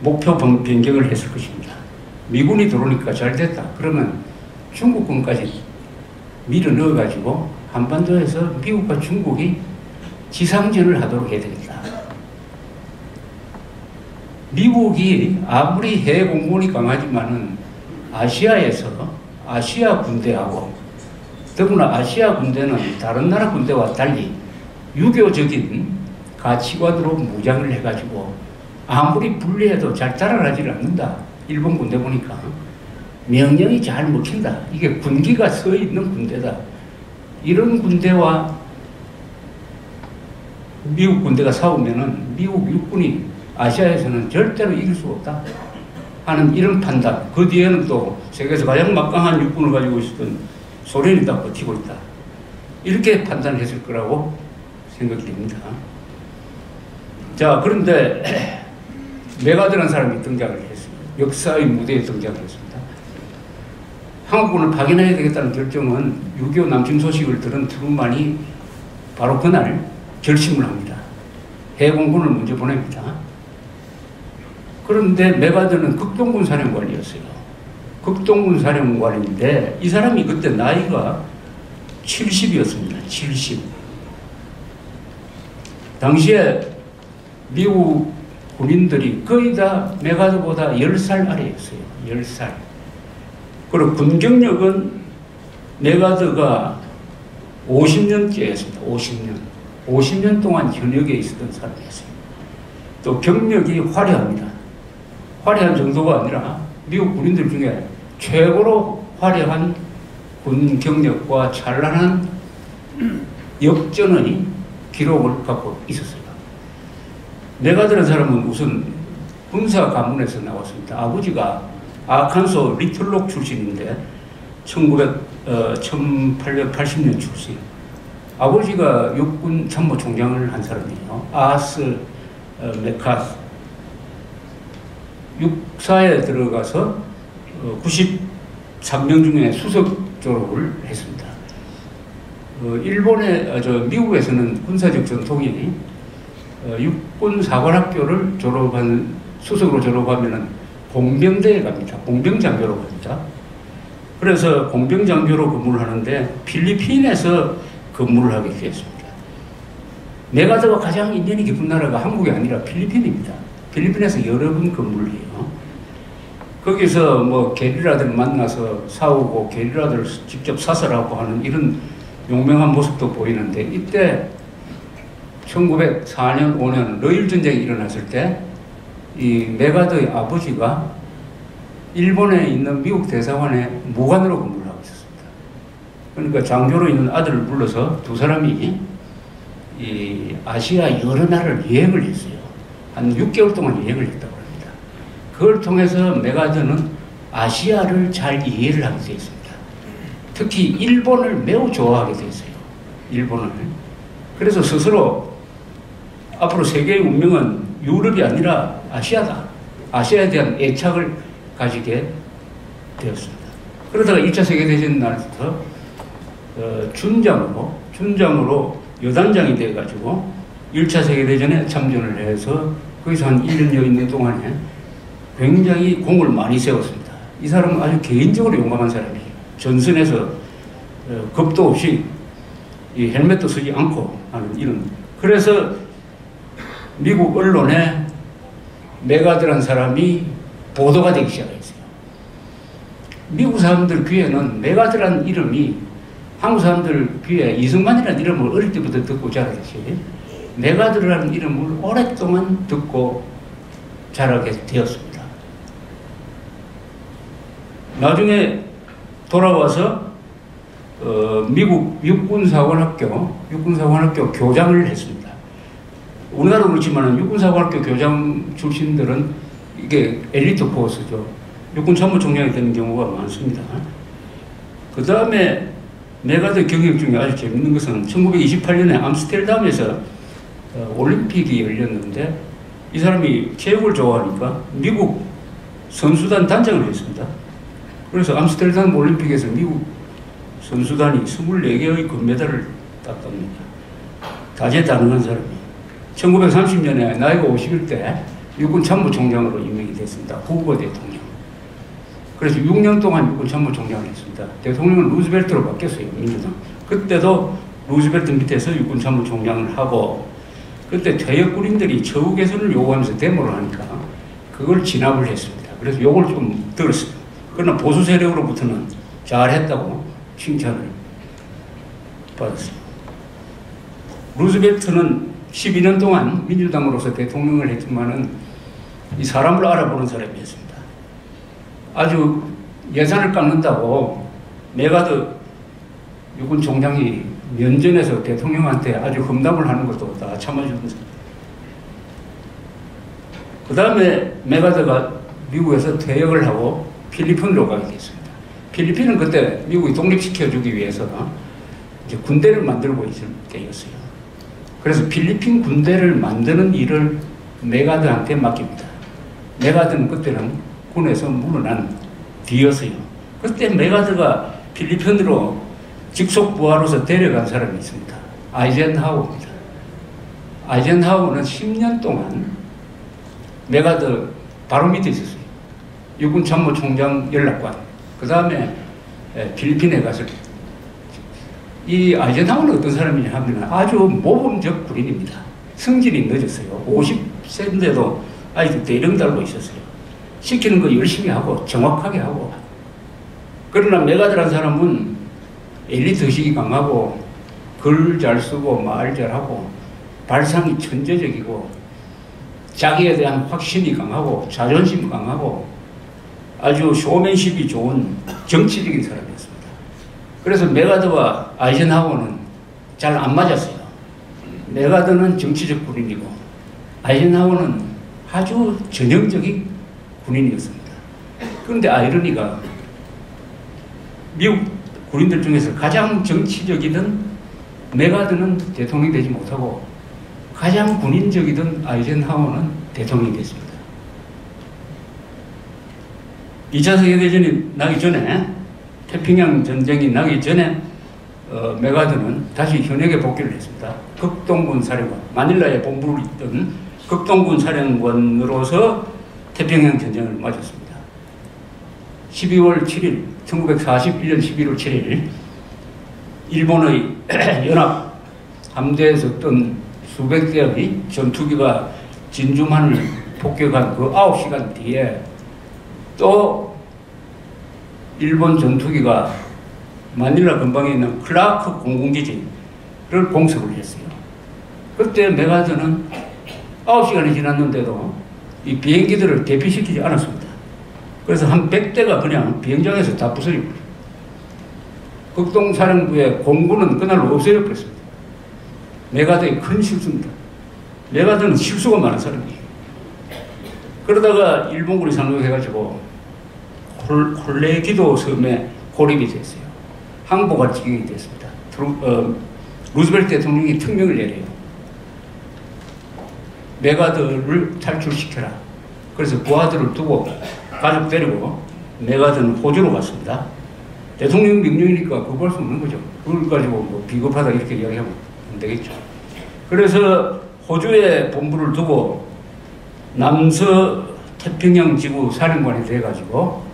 목표 변경을 했을 것입니다. 미군이 들어오니까 잘 됐다. 그러면 중국군까지 밀어 넣어가지고 한반도에서 미국과 중국이 지상전을 하도록 해야 되겠다. 미국이 아무리 해외 공군이 강하지만은 아시아에서 아시아 군대하고 더구나 아시아 군대는 다른 나라 군대와 달리 유교적인 가치관으로 무장을 해가지고 아무리 분리해도 잘 따라가지를 않는다. 일본 군대 보니까 명령이 잘 먹힌다. 이게 군기가 서 있는 군대다. 이런 군대와 미국 군대가 싸우면은 미국 육군이 아시아에서는 절대로 이길 수 없다 하는 이런 판단. 그 뒤에는 또 세계에서 가장 막강한 육군을 가지고 있었던 소련이 딱 버티고 있다. 이렇게 판단을 했을 거라고 생각이 됩니다. 자, 그런데 메가드라는 사람이 등장을 했습니다. 역사의 무대에 등장을 했습니다. 한국군을 파견해야 되겠다는 결정은 6.25 남침 소식을 들은 트루만이 바로 그날 결심을 합니다. 해공군을 먼저 보냅니다. 그런데 메가드는 극동군 사령관이었어요. 극동군 사령관인데 이 사람이 그때 나이가 70이었습니다. 70. 당시에 미국 군인들이 거의 다 메가드보다 10살 아래였어요. 10살. 그리고 군경력은 메가드가 50년째였습니다. 50년. 50년 동안 현역에 있었던 사람이었어요. 또 경력이 화려합니다. 화려한 정도가 아니라 미국 군인들 중에 최고로 화려한 군 경력과 찬란한 역전의 기록을 갖고 있었어요. 메가드라는 사람은 우선 군사 가문에서 나왔습니다. 아버지가 아칸소 리틀록 출신인데 1880년 출신. 아버지가 육군 참모총장을 한 사람이에요. 아하스 메카스. 육사에 들어가서 93명 중에 수석 졸업을 했습니다. 미국에서는 군사적 전통이 육군 사관학교를 수석으로 졸업하면은 공병대에 갑니다. 공병장교로 갑니다. 그래서 공병장교로 근무를 하는데 필리핀에서 근무를 하게 되었습니다. 메가드가 가장 인연이 깊은 나라가 한국이 아니라 필리핀입니다. 필리핀에서 여러 번 근무를 해요. 거기서 뭐 게릴라들 만나서 싸우고 게릴라들 직접 사살하고 하는 이런 용맹한 모습도 보이는데, 이때 1904년, 5년 러일 전쟁이 일어났을 때 이 메가드의 아버지가 일본에 있는 미국 대사관에 무관으로 근무를 하고 있었습니다. 그러니까 장교로 있는 아들을 불러서 두 사람이 이 아시아 여러 나라를 여행을 했어요. 한 6개월 동안 여행을 했다고 합니다. 그걸 통해서 메가드는 아시아를 잘 이해를 하게 되어 있습니다. 특히 일본을 매우 좋아하게 됐어요. 일본을. 그래서 스스로 앞으로 세계의 운명은 유럽이 아니라 아시아다. 아시아에 대한 애착을 가지게 되었습니다. 그러다가 1차 세계대전 날부터 준장으로 여단장이 돼가지고 1차 세계대전에 참전을 해서 거기서 한 1년여 있는 동안에 굉장히 공을 많이 세웠습니다. 이 사람은 아주 개인적으로 용감한 사람이에요. 전선에서 겁도 없이 이 헬멧도 쓰지 않고 하는 이런. 그래서 미국 언론에 메가드란 사람이 보도가 되기 시작했어요. 미국 사람들 귀에는 메가드란 이름이 한국 사람들 귀에 이승만이라는 이름을 어릴 때부터 듣고 자라듯이 메가드라는 이름을 오랫동안 듣고 자라게 되었습니다. 나중에 돌아와서 미국 육군사관학교 교장을 했습니다. 우리나라도 그렇지만 육군사관학교 교장 출신들은 이게 엘리트 코스죠. 육군참모총장이 되는 경우가 많습니다. 그 다음에 메가드 경력 중에 아주 재밌는 것은 1928년에 암스테르담에서 올림픽이 열렸는데 이 사람이 체육을 좋아하니까 미국 선수단 단장을 했습니다. 그래서 암스테르담 올림픽에서 미국 선수단이 24개의 금메달을 땄답니다. 다재다능한 사람이. 1930년에 나이가 50일 때 육군 참모총장으로 임명이 됐습니다. 후보 대통령. 그래서 6년 동안 육군 참모총장을 했습니다. 대통령은 루즈벨트로 바뀌었어요. 민주당. 그때도 루즈벨트 밑에서 육군 참모총장을 하고 그때 퇴역 군인들이 처우 개선을 요구하면서 데모를 하니까 그걸 진압을 했습니다. 그래서 욕을 좀 들었어요. 그러나 보수 세력으로부터는 잘했다고 칭찬을 받았어요. 루즈벨트는 12년 동안 민주당으로서 대통령을 했지만은 이 사람을 알아보는 사람이었습니다. 아주 예산을 깎는다고 메가드 육군 총장이 면전에서 대통령한테 아주 험담을 하는 것도 다 참아주는 사람. 그 다음에 메가드가 미국에서 퇴역을 하고 필리핀으로 가게 됐습니다. 필리핀은 그때 미국이 독립시켜주기 위해서 이제 군대를 만들고 있을 때였어요. 그래서 필리핀 군대를 만드는 일을 메가드한테 맡깁니다. 메가드는 그때는 군에서 물러난 뒤였어요. 그때 메가드가 필리핀으로 직속 부하로서 데려간 사람이 있습니다. 아이젠하워입니다. 아이젠하워는 10년 동안 메가드 바로 밑에 있었어요. 육군 참모총장 연락관. 그 다음에 필리핀에 가서 이 아이젠하워는 어떤 사람이냐 하면 아주 모범적 군인입니다. 성질이 늦었어요. 50세인데도 아직도 대령 달고 있었어요. 시키는 거 열심히 하고 정확하게 하고. 그러나 메가드라는 사람은 엘리트 의식이 강하고 글 잘 쓰고 말 잘하고 발상이 천재적이고 자기에 대한 확신이 강하고 자존심 강하고 아주 쇼맨십이 좋은 정치적인 사람이었습니다. 그래서 메가드와 아이젠하워는 잘 안 맞았어요. 메가드는 정치적 군인이고 아이젠하워는 아주 전형적인 군인이었습니다. 그런데 아이러니가 미국 군인들 중에서 가장 정치적이던 메가드는 대통령이 되지 못하고 가장 군인적이던 아이젠하워는 대통령이 됐습니다. 2차 세계대전이 나기 전에 태평양 전쟁이 나기 전에 메가드는 다시 현역에 복귀를 했습니다. 극동군 사령관, 마닐라에 본부를 있던 극동군 사령관으로서 태평양 전쟁을 맞았습니다. 12월 7일, 1941년 11월 7일 일본의 연합 함대에서 뜬 수백 대의 전투기가 진주만을 폭격한 그 9시간 뒤에 또 일본 전투기가 마닐라 근방에 있는 클라크 공군기지를 공습을 했어요. 그때 메가드는 9시간이 지났는데도 이 비행기들을 대피시키지 않았습니다. 그래서 한 100대가 그냥 비행장에서 다 부서지고 극동사령부의 공군은 그날로 없애버렸습니다. 메가드의 큰 실수입니다. 메가드는 실수가 많은 사람이에요. 그러다가 일본군이 상륙해가지고 콜레기도 섬에 고립이 됐어요. 항복할 지경이 됐습니다. 루즈벨트 대통령이 특명을 내려요. 메가드를 탈출시켜라. 그래서 부하들을 두고 가족 데리고 메가드는 호주로 갔습니다. 대통령 명령이니까 그거 할 수 없는 거죠. 그걸 가지고 뭐 비겁하다 이렇게 이야기하면 안 되겠죠. 그래서 호주에 본부를 두고 남서 태평양 지구 사령관이 돼가지고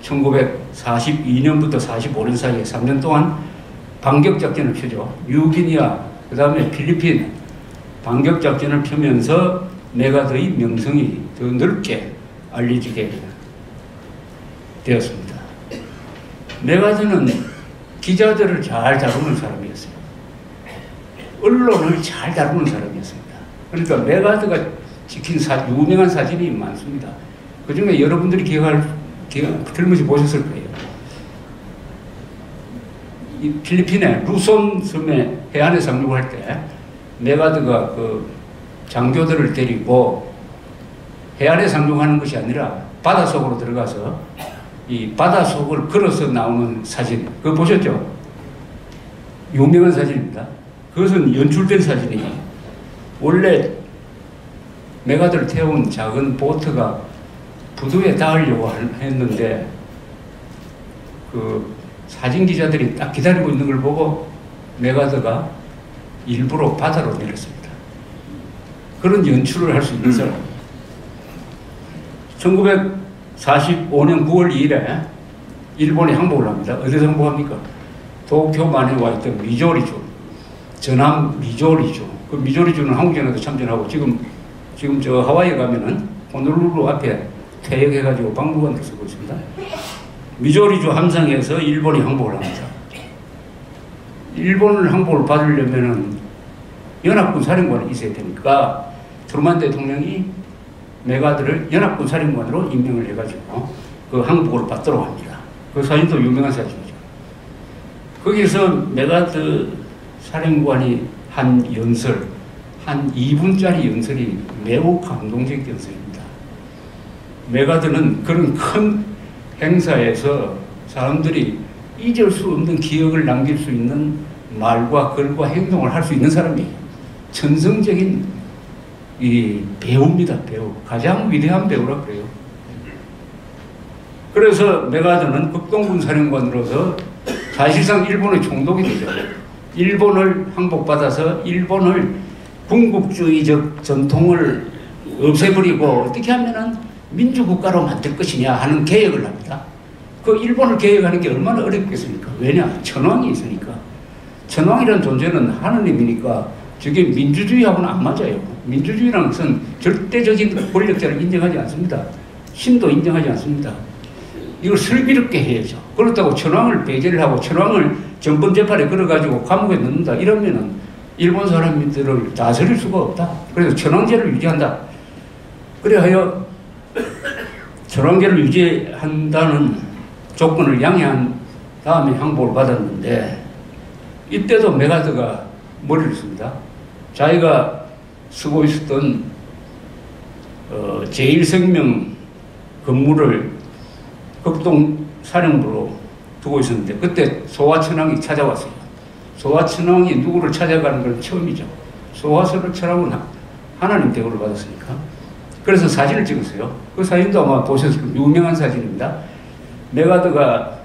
1942년부터 45년 사이에 3년 동안 반격작전을 펴죠. 뉴기니아, 그 다음에 필리핀 반격작전을 펴면서 메가드의 명성이 더 넓게 알려지게 되었습니다. 메가드는 기자들을 잘 다루는 사람이었어요. 언론을 잘 다루는 사람이었습니다. 그러니까 메가드가 찍힌 유명한 사진이 많습니다. 그 중에 여러분들이 들으면서 보셨을 거예요. 이 필리핀의 루손 섬에 해안에 상륙할 때 메가드가 그 장교들을 데리고 해안에 상륙하는 것이 아니라 바닷속으로 들어가서 이 바닷속을 걸어서 나오는 사진, 그거 보셨죠? 유명한 사진입니다. 그것은 연출된 사진이에요. 원래 메가드를 태운 작은 보트가 부두에 닿으려고 했는데 그 사진 기자들이 딱 기다리고 있는 걸 보고 메가드가 일부러 바다로 내렸습니다. 그런 연출을 할 수 있는 사람. 1945년 9월 2일에 일본에 항복을 합니다. 어디서 항복합니까? 도쿄만에 와 있던 미조리주, 전남 미조리주. 그 미조리주는 한국전에도 참전하고 지금 저 하와이에 가면은 호놀룰루 앞에 퇴역해가지고 박물관도 쓰고 있습니다. 미조리주 함상에서 일본이 항복을 합니다. 일본을 항복을 받으려면은 연합군 사령관이 있어야 되니까 트루만 대통령이 메가드를 연합군 사령관으로 임명을 해가지고 그 항복을 받도록 합니다. 그 사진도 유명한 사진이죠. 거기서 메가드 사령관이 한 연설, 한 2분짜리 연설이 매우 감동적 연설입니다. 메가드는 그런 큰 행사에서 사람들이 잊을 수 없는 기억을 남길 수 있는 말과 글과 행동을 할 수 있는 사람이에요. 천성적인 이 배우입니다. 배우. 가장 위대한 배우라 그래요. 그래서 메가드는 극동군 사령관으로서 사실상 일본의 총독이 되죠. 일본을 항복받아서 일본을 군국주의적 전통을 없애버리고 어떻게 하면은 민주국가로 만들 것이냐 하는 계획을 합니다. 그 일본을 계획하는 게 얼마나 어렵겠습니까? 왜냐? 천황이 있으니까. 천황이라는 존재는 하느님이니까 저게 민주주의하고는 안 맞아요. 민주주의라는 것은 절대적인 권력자를 인정하지 않습니다. 신도 인정하지 않습니다. 이걸 슬기롭게 해야죠. 그렇다고 천황을 배제를 하고 천황을 전번 재판에 걸어가지고 감옥에 넣는다. 이러면은 일본 사람들을 다스릴 수가 없다. 그래서 천황제를 유지한다. 그래하여 천황제를 유지한다는 조건을 양해한 다음에 항복을 받았는데 이때도 메가드가 머리를 씁니다. 자기가 쓰고 있었던 제1생명 건물을 극동 사령부로 두고 있었는데 그때 소화천왕이 찾아왔어요. 소화천왕이 누구를 찾아가는 건 처음이죠. 소화천왕은 하나님 대우를 받았으니까. 그래서 사진을 찍었어요. 그 사진도 아마 보셨을 거예요. 유명한 사진입니다. 메가드가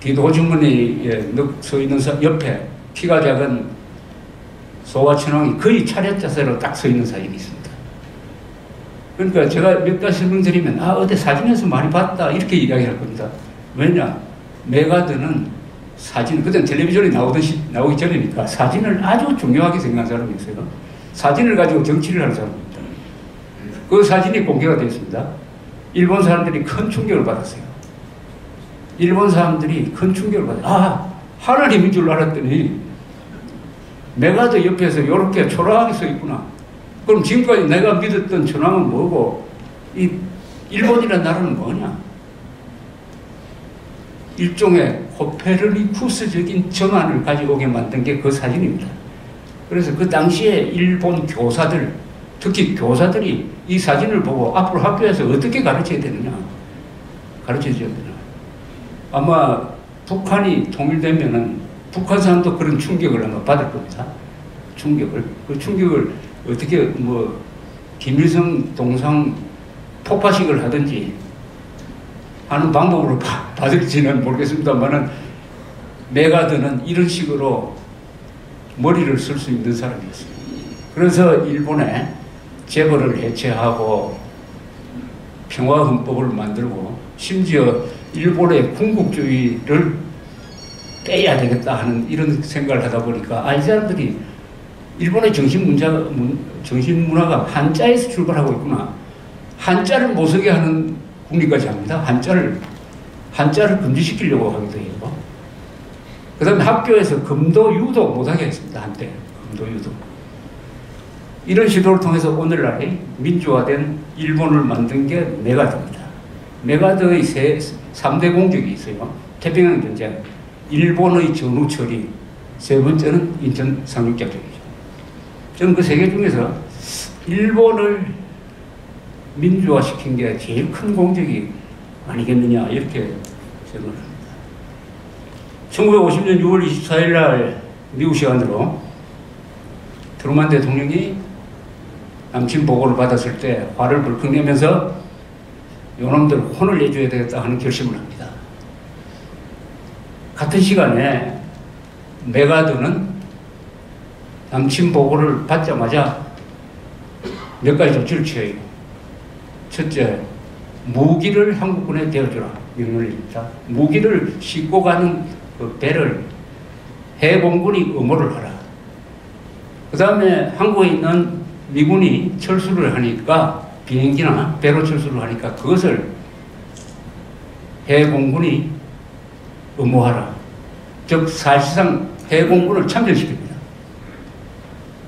기도주머니에 서 있는 옆에 키가 작은 소화천왕이 거의 차렷 자세로 딱 서 있는 사진이 있습니다. 그러니까 제가 몇 가지 설명드리면 어디 사진에서 많이 봤다 이렇게 이야기할 겁니다. 왜냐? 메가드는 사진, 그때는 텔레비전이 나오기 전이니까 사진을 아주 중요하게 생각한 사람이었어요. 사진을 가지고 정치를 하는 사람입니다. 그 사진이 공개가 됐습니다. 일본 사람들이 큰 충격을 받았어요. 일본 사람들이 큰 충격을 받았어요. 하나님인 줄 알았더니 메가드 옆에서 이렇게 초라하게 서 있구나. 그럼 지금까지 내가 믿었던 천황은 뭐고 이 일본이라는 나라는 뭐냐? 일종의 코페르니쿠스적인 정안을 가져오게 만든 게 그 사진입니다. 그래서 그 당시에 일본 교사들, 특히 교사들이 이 사진을 보고 앞으로 학교에서 어떻게 가르쳐야 되느냐, 가르쳐줘야 되나. 아마 북한이 통일되면은 북한산도 그런 충격을 아마 받을 겁니다. 충격을. 그 충격을 어떻게 뭐 김일성 동상 폭파식을 하든지 하는 방법으로 받을지는 모르겠습니다만은 메가드는 이런 식으로 머리를 쓸 수 있는 사람이었어요. 그래서 일본에 재벌을 해체하고 평화헌법을 만들고 심지어 일본의 군국주의를 빼야 되겠다 하는 이런 생각을 하다 보니까 이 사람들이 일본의 정신문화가 한자에서 출발하고 있구나. 한자를 못 쓰게 하는 국리까지 합니다. 한자를 금지시키려고 하기도 해요. 그 다음에 학교에서 금도 유도 못하게 했습니다. 한때 금도 유도. 이런 시도를 통해서 오늘날의 민주화된 일본을 만든 게 메가드입니다. 메가드의 3대 공적이 있어요. 태평양 전쟁, 일본의 전후 처리, 세 번째는 인천 상륙작전이죠. 저는 그 세 개 중에서 일본을 민주화시킨 게 제일 큰 공적이 아니겠느냐 이렇게 생각을 합니다. 1950년 6월 24일 날 미국 시간으로 트루만 대통령이 남친 보고를 받았을 때 화를 벌컥 내면서 요놈들 혼을 내줘야 되겠다 하는 결심을 합니다. 같은 시간에 메가드는 남친 보고를 받자마자 몇 가지 조치를 취해요. 첫째, 무기를 한국군에 대어주라 명령을 내립니다. 무기를 싣고 가는 그 배를 해공군이 의무를 하라. 그 다음에 한국에 있는 미군이 철수를 하니까 비행기나 배로 철수를 하니까 그것을 해공군이 의무하라. 즉 사실상 해공군을 참전시킵니다.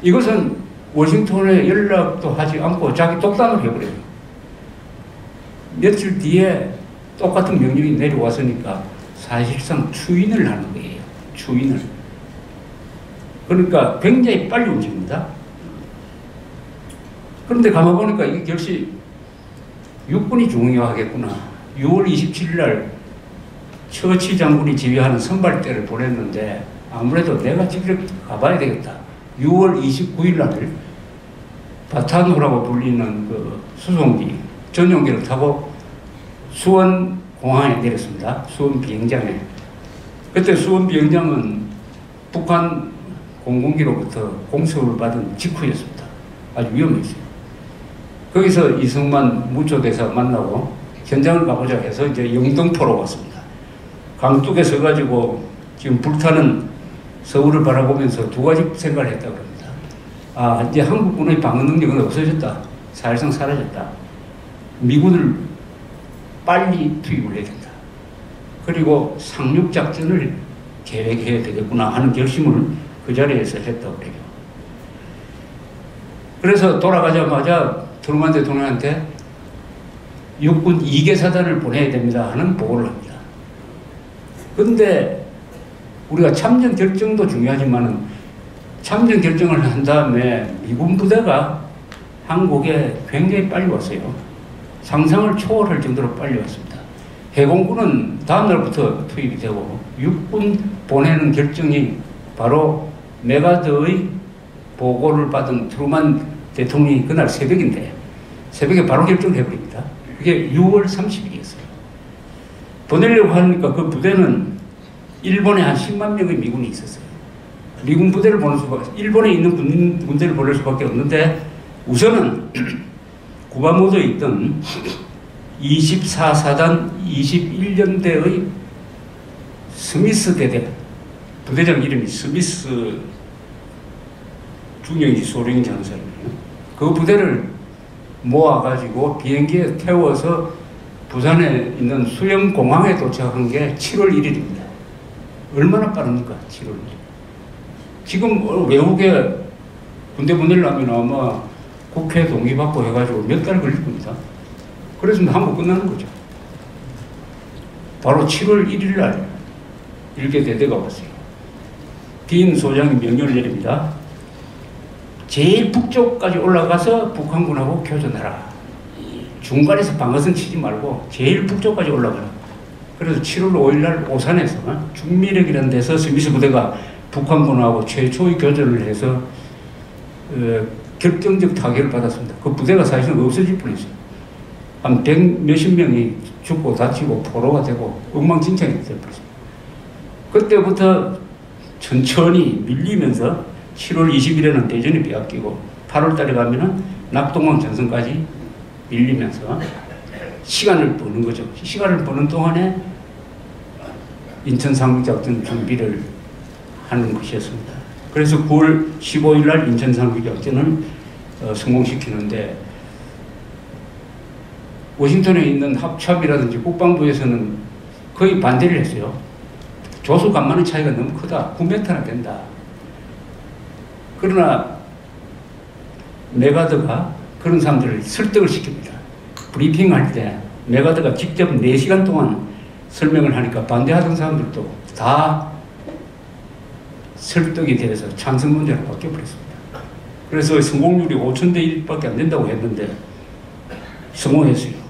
이것은 워싱턴에 연락도 하지 않고 자기 독단으로 해버려요. 며칠 뒤에 똑같은 명령이 내려왔으니까 사실상 추인을 하는 거예요. 추인을. 그러니까 굉장히 빨리 움직입니다. 그런데 가만보니까 이게 역시 육군이 중요하겠구나. 6월 27일 날 처치 장군이 지휘하는 선발대를 보냈는데 아무래도 내가 직접 가봐야 되겠다. 6월 29일 날 바탄호라고 불리는 그 수송기, 전용기를 타고 수원 공항에 내렸습니다. 수원 비행장에. 그때 수원 비행장은 북한 공군기로부터 공습을 받은 직후였습니다. 아주 위험했어요. 거기서 이승만 무초대사 만나고 현장을 가보자 해서 이제 영등포로 왔습니다. 강둑에 서가지고 지금 불타는 서울을 바라보면서 두 가지 생각을 했다고 합니다. 이제 한국군의 방어 능력은 없어졌다. 사실상 사라졌다. 미군을 빨리 투입을 해야 된다. 그리고 상륙작전을 계획해야 되겠구나 하는 결심을 그 자리에서 했다고 그래요. 그래서 돌아가자마자 트루만 대통령한테 육군 2개 사단을 보내야 됩니다 하는 보고를 합니다. 그런데 우리가 참전 결정도 중요하지만 참전 결정을 한 다음에 미군 부대가 한국에 굉장히 빨리 왔어요. 상상을 초월할 정도로 빨리 왔습니다. 해공군은 다음날부터 투입이 되고 육군 보내는 결정이 바로 메가드의 보고를 받은 트루만 대통령이 그날 새벽인데 새벽에 바로 결정을 해버립니다. 그게 6월 30일이었어요. 보내려고 하니까 그 부대는 일본에 한 10만 명의 미군이 있었어요. 미군 부대를 보낼 수밖에, 일본에 있는 군대를 보낼 수밖에 없는데 우선은 구바모도에 있던 24사단 21년대의 스미스 대대, 부대장 이름이 스미스 중령이 소령인지 하는 사람이에요. 그 부대를 모아가지고 비행기에 태워서 부산에 있는 수영공항에 도착한 게 7월 1일입니다. 얼마나 빠릅니까? 7월 1일. 지금 외국에 군대 보내려면 아마 국회 동의받고 해가지고 몇 달 걸릴 겁니다. 그래서 한국 끝나는 거죠. 바로 7월 1일 날 일개 대대가 왔어요. 빈 소장이 명령을 내립니다. 제일 북쪽까지 올라가서 북한군하고 교전하라. 중간에서 방어선 치지 말고 제일 북쪽까지 올라가라. 그래서 7월 5일 날 오산에서 중미력이라는 데서 스미스 부대가 북한군하고 최초의 교전을 해서 결정적 타격을 받았습니다. 그 부대가 사실은 없어질 뻔했어요. 한 100 몇십 명이 죽고 다치고 포로가 되고 엉망진창이 되어버렸습니다. 그때부터 천천히 밀리면서 7월 20일에는 대전이 빼앗기고 8월 달에 가면은 낙동강 전선까지 밀리면서 시간을 버는 거죠. 시간을 버는 동안에 인천 상륙작전 준비를 하는 것이었습니다. 그래서 9월 15일 날 인천 상륙작전을 성공시키는데 워싱턴에 있는 합참이라든지 국방부에서는 거의 반대를 했어요. 조수 간만의 차이가 너무 크다. 9m나 된다. 그러나 메가더가 그런 사람들을 설득을 시킵니다. 브리핑할 때 메가더가 직접 4시간 동안 설명을 하니까 반대하던 사람들도 다 설득이 돼서 찬성 문제로 바뀌어버렸습니다. 그래서 성공률이 5,000대 1밖에 안 된다고 했는데 성공했어요.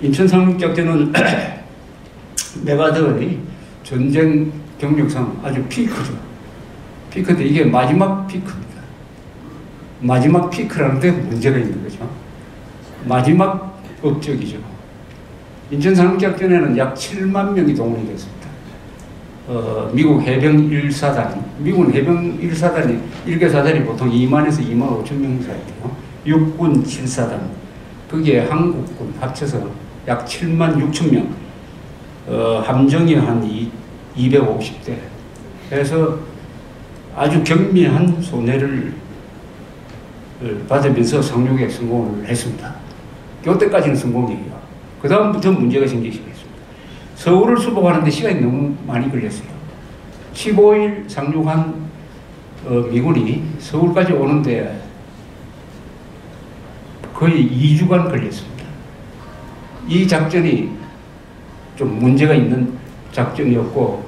인천 상륙작전은 메가더의 전쟁 경력상 아주 피크죠. 피크인데 이게 마지막 피크입니다. 마지막 피크라는 데 문제가 있는 거죠. 마지막 업적이죠. 인천 상륙작전에는 약 7만 명이 동원이 됐습니다. 미국 해병 1사단, 미군 해병 1사단이, 1개 사단이 보통 2만에서 2만 5천 명 사이에요. 육군 7사단, 거기에 한국군 합쳐서 약 7만 6천 명, 함정이 한 250대 해서 아주 경미한 손해를 받으면서 상륙에 성공을 했습니다. 그때까지는 성공이에요. 그 다음부터 문제가 생기기 시작했습니다. 서울을 수복하는데 시간이 너무 많이 걸렸어요. 15일 상륙한 미군이 서울까지 오는데 거의 2주간 걸렸습니다. 이 작전이 좀 문제가 있는 작전이었고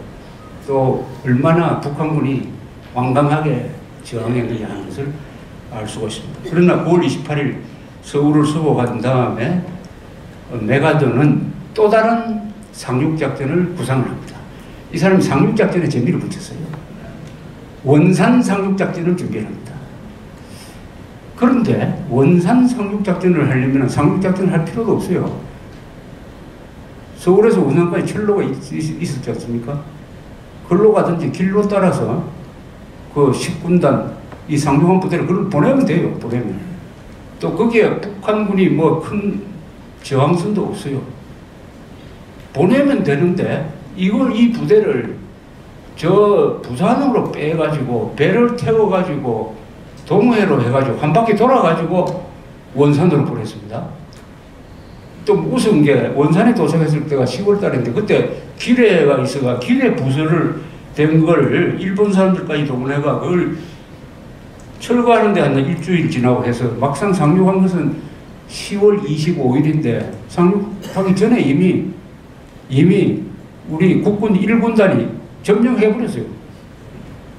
또 얼마나 북한군이 완강하게 저항했느냐 하는 것을 알 수가 있습니다. 그러나 9월 28일 서울을 수복한 다음에 메가더는 또 다른 상륙작전을 구상을 합니다. 이 사람이 상륙작전에 재미를 붙였어요. 원산 상륙작전을 준비합니다. 그런데 원산 상륙작전을 하려면 상륙작전을 할 필요도 없어요. 서울에서 원산까지 철로가 있었지 않습니까? 걸로 가든지 길로 따라서 그 10군단 이 상륙한 부대를 그걸 보내면 돼요. 보내면. 또 거기에 북한군이 뭐 큰 저항선도 없어요. 보내면 되는데 이걸 이 부대를 저 부산으로 빼가지고 배를 태워가지고 동해로 해가지고 한 바퀴 돌아가지고 원산으로 보냈습니다. 또 무서운 게 원산에 도착했을 때가 10월 달인데 그때 기뢰가 있어가 기뢰 부서를 된 걸 일본 사람들까지 동원해가 그걸 철거하는데 한 일주일 지나고 해서 막상 상륙한 것은 10월 25일인데 상륙하기 전에 이미 우리 국군 1군단이 점령해버렸어요.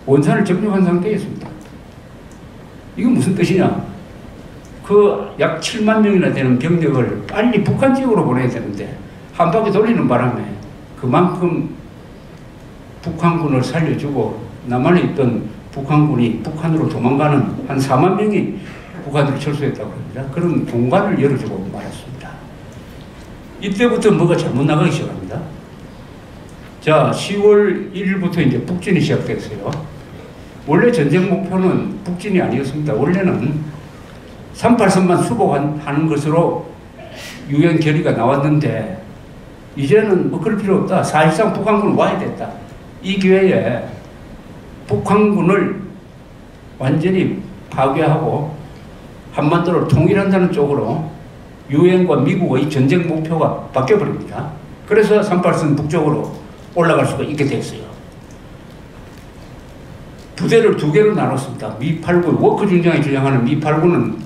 원산을 점령한 상태였습니다. 이건 무슨 뜻이냐? 그 약 7만 명이나 되는 병력을 빨리 북한 지역으로 보내야 되는데 한 바퀴 돌리는 바람에 그만큼 북한군을 살려주고 남한에 있던 북한군이 북한으로 도망가는 한 4만 명이 북한으로 철수했다고 합니다. 그런 공간을 열어주고 말았습니다. 이때부터 뭐가 잘못 나가기 시작합니다. 자, 10월 1일부터 이제 북진이 시작됐어요. 원래 전쟁 목표는 북진이 아니었습니다. 원래는 38선만 수복하는 것으로 유엔 결의가 나왔는데 이제는 뭐 그럴 필요 없다. 사실상 북한군은 와야 됐다. 이 기회에 북한군을 완전히 파괴하고 한반도를 통일한다는 쪽으로 유엔과 미국의 전쟁 목표가 바뀌어버립니다. 그래서 38선 북쪽으로 올라갈 수가 있게 됐어요. 부대를 2개로 나눴습니다. 미8군, 워크 중장이 주장하는 미8군은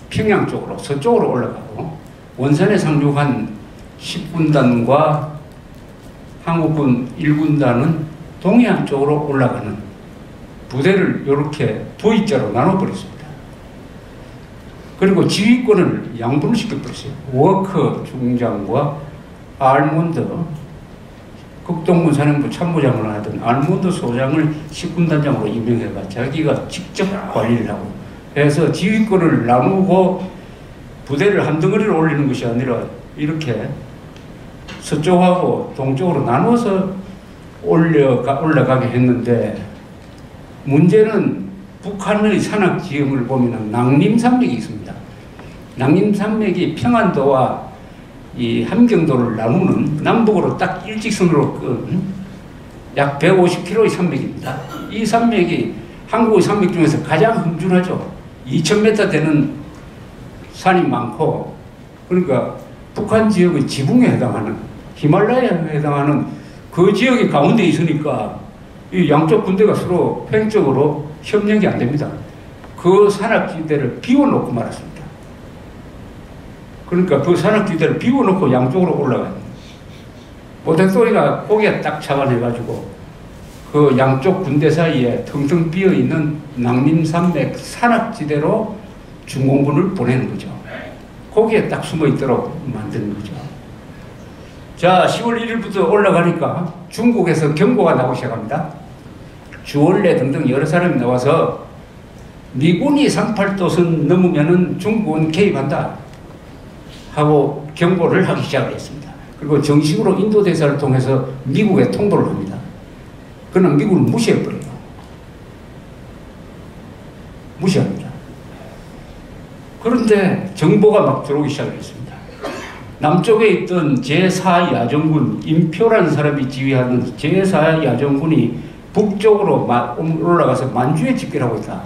평양 쪽으로, 서쪽으로 올라가고 원산에 상륙한 10군단과 한국군 1군단은 동해안 쪽으로 올라가는 부대를 이렇게 V자로 나눠버렸습니다. 그리고 지휘권을 양분을 시켜버렸어요. 워커 중장과 알몬드, 극동군 사령부 참모장을 하던 알몬드 소장을 식군단장으로 임명해가 자기가 직접 관리를 하고 해서 지휘권을 나누고 부대를 한 덩어리로 올리는 것이 아니라 이렇게 서쪽하고 동쪽으로 나눠서 올라가게 했는데, 문제는 북한의 산악지형을 보면 낭림산맥이 있습니다. 낭림산맥이 평안도와 이 함경도를 나누는 남북으로 딱 일직선으로 약 150km의 산맥입니다. 이 산맥이 한국의 산맥 중에서 가장 험준하죠. 2000m 되는 산이 많고, 그러니까 북한 지역의 지붕에 해당하는, 히말라야에 해당하는 그 지역이 가운데 있으니까 이 양쪽 군대가 서로 횡적으로 협력이 안 됩니다. 그 산악지대를 비워놓고 말았습니다. 그러니까 그 산악지대를 비워놓고 양쪽으로 올라가요. 모택소리가 고개 딱 잡아내가지고 그 양쪽 군대 사이에 텅텅 비어있는 낭림산맥 산악지대로 중공군을 보내는 거죠. 거기에 딱 숨어있도록 만드는 거죠. 자, 10월 1일부터 올라가니까 중국에서 경고가 나오기 시작합니다. 주원래 등등 여러 사람이 나와서 미군이 38도선 넘으면은 중국은 개입한다 하고 경고를 하기 시작을 했습니다. 그리고 정식으로 인도대사를 통해서 미국에 통보를 합니다. 그러나 미국은 무시해버려요. 무시합니다. 그런데 정보가 막 들어오기 시작했습니다. 남쪽에 있던 제4야전군, 임표라는 사람이 지휘하는 제4야전군이 북쪽으로 올라가서 만주에 집결하고 있다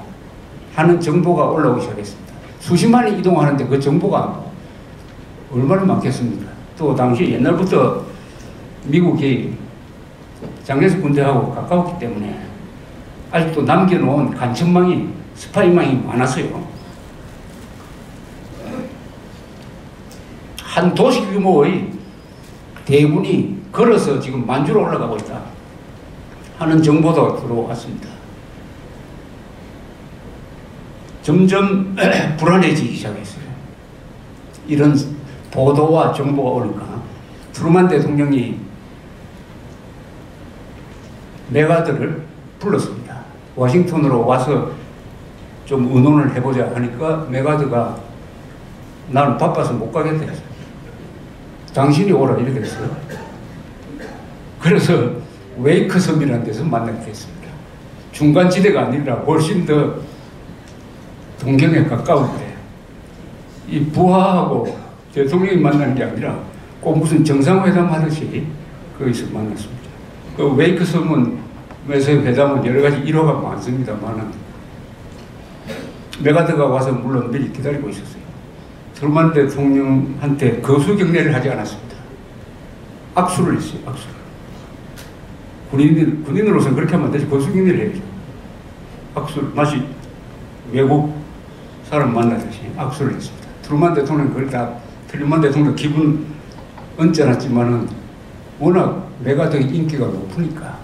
하는 정보가 올라오기 시작했습니다. 수십만이 이동하는데 그 정보가 얼마나 많겠습니까? 또 당시 옛날부터 미국이 장개석 군대하고 가까웠기 때문에 아직도 남겨놓은 간첩망이, 스파이망이 많았어요. 한 도시 규모의 대군이 걸어서 지금 만주로 올라가고 있다 하는 정보도 들어왔습니다. 점점 불안해지기 시작했어요. 이런 보도와 정보가 오니까 트루만 대통령이 메가드를 불렀습니다. 워싱턴으로 와서 좀 의논을 해보자 하니까 메가드가 나는 바빠서 못 가겠다 했어요. 당신이 오라 이렇게 됐어요. 그래서 웨이크 섬이라는 데서 만나게 됐습니다. 중간지대가 아니라 훨씬 더 동경에 가까운데, 이 부하하고 대통령이 만나는 게 아니라 꼭 무슨 정상회담 하듯이 거기서 만났습니다. 그 웨이크 섬에서의 회담은 여러 가지 일화가 많습니다만은 메가드가 와서 물론 미리 기다리고 있었어요. 트루만 대통령한테 거수 경례를 하지 않았습니다. 악수를 했어요. 악수를. 군인으로서는 그렇게 하면 안 되지. 거수 경례를 해야죠. 악수를, 마치 외국 사람 만나듯이 악수를 했습니다. 트루만 대통령은 그걸 다, 트루만 대통령 기분 언짢았지만은 워낙 메가드의 인기가 높으니까,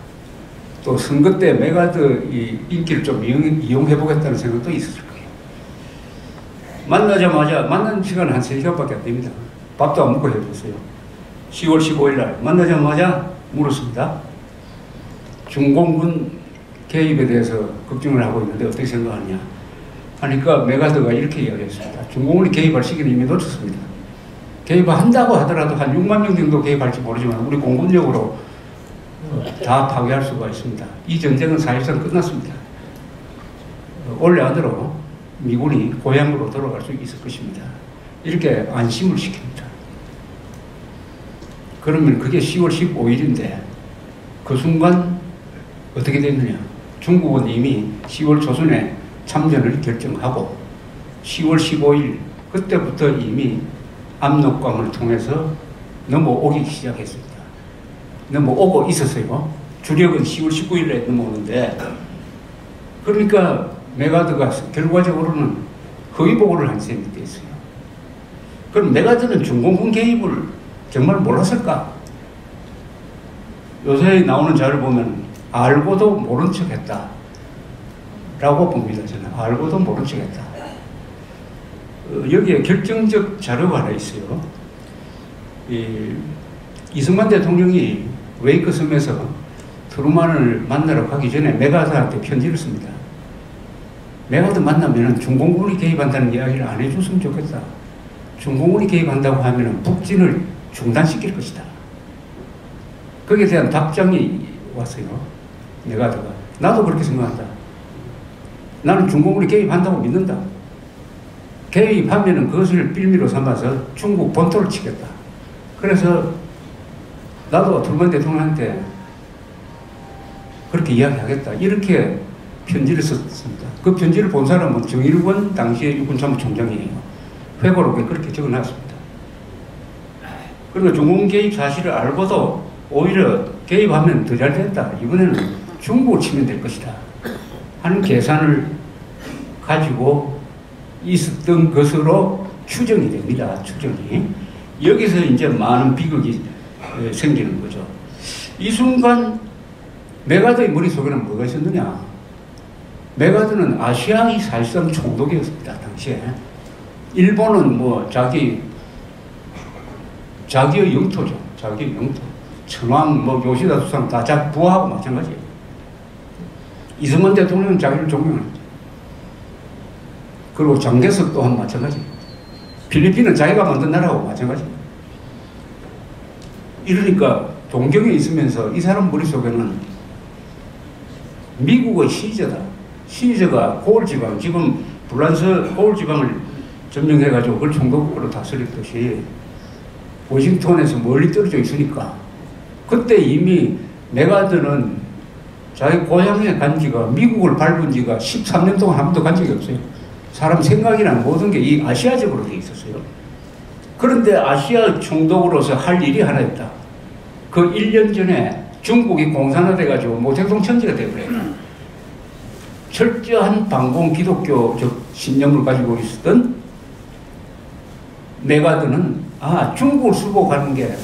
또 선거 때 메가드 이 인기를 좀 이용해보겠다는 생각도 있었을 거예요. 만나자마자, 만난 시간은 한 3시간밖에 안 됩니다. 밥도 안 먹고 해봤어요. 10월 15일 날 만나자마자 물었습니다. 중공군 개입에 대해서 걱정을 하고 있는데 어떻게 생각하느냐 하니까 메가드가 이렇게 이야기했습니다. 중공군이 개입할 시기는 이미 놓쳤습니다. 개입한다고 하더라도 한 6만 명 정도 개입할지 모르지만 우리 공군력으로 다 파괴할 수가 있습니다. 이 전쟁은 사실상 끝났습니다. 올해 안으로 미군이 고향으로 돌아갈 수 있을 것입니다. 이렇게 안심을 시킵니다. 그러면 그게 10월 15일인데 그 순간 어떻게 됐느냐. 중국은 이미 10월 초순에 참전을 결정하고 10월 15일 그때부터 이미 압록강을 통해서 넘어오기 시작했습니다. 넘어오고 있었어요. 주력은 10월 19일에 넘어오는데, 그러니까 메가드가 결과적으로는 허위보고를 한 셈이 됐어요. 그럼 메가드는 중공군 개입을 정말 몰랐을까? 요새 나오는 자료를 보면 알고도 모른 척 했다 라고 봅니다. 저는 알고도 모른 척 했다. 여기에 결정적 자료가 하나 있어요. 이승만 대통령이 웨이크 섬에서 트루만을 만나러 가기 전에 메가드한테 편지를 씁니다. 메가드 만나면 중공군이 개입한다는 이야기를 안 해줬으면 좋겠다. 중공군이 개입한다고 하면 북진을 중단시킬 것이다. 거기에 대한 답장이 왔어요. 메가드가. 나도 그렇게 생각한다. 나는 중공군이 개입한다고 믿는다. 개입하면 그것을 빌미로 삼아서 중국 본토를 치겠다. 그래서 나도 트루먼 대통령한테 그렇게 이야기하겠다. 이렇게 편지를 썼습니다. 그 편지를 본 사람은 정일원 당시의 육군참모총장이에요. 회고록에 그렇게 적어놨습니다. 그리고 중공 개입 사실을 알고도 오히려 개입하면 더 잘 됐다. 이번에는 중국을 치면 될 것이다. 하는 계산을 가지고 있었던 것으로 추정이 됩니다. 추정이. 여기서 이제 많은 비극이 생기는 거죠. 이 순간 메가드의 머릿속에는 뭐가 있었느냐. 메가드는 아시아의 사실상 총독이었습니다. 당시에. 일본은 뭐 자기의 영토죠. 자기의 영토. 천황, 뭐 요시다 수상 다 자기 부하하고 마찬가지예요. 이승만 대통령은 자기를 존경합니다. 그리고 장개석 또한 마찬가지예요. 필리핀은 자기가 만든 나라하고 마찬가지예요. 이러니까 동경에 있으면서 이 사람 머릿속에는 미국의 시저다. 시저가 고을지방, 지금 불란서 고을지방을 점령해가지고 그걸 총독으로 다스렸듯이 워싱턴에서 멀리 떨어져 있으니까 그때 이미 메가드는 자기 고향에 간 지가 미국을 밟은 지가 13년 동안 한 번도 간 적이 없어요. 사람 생각이나 모든 게 이 아시아적으로 돼 있었어요. 그런데 아시아 총독으로서 할 일이 하나 있다. 그 1년 전에 중국이 공산화돼가지고 모택동 천지가 되어버려요. 철저한 반공 기독교적 신념을 가지고 있었던 메가드는 중국을 수복하는 게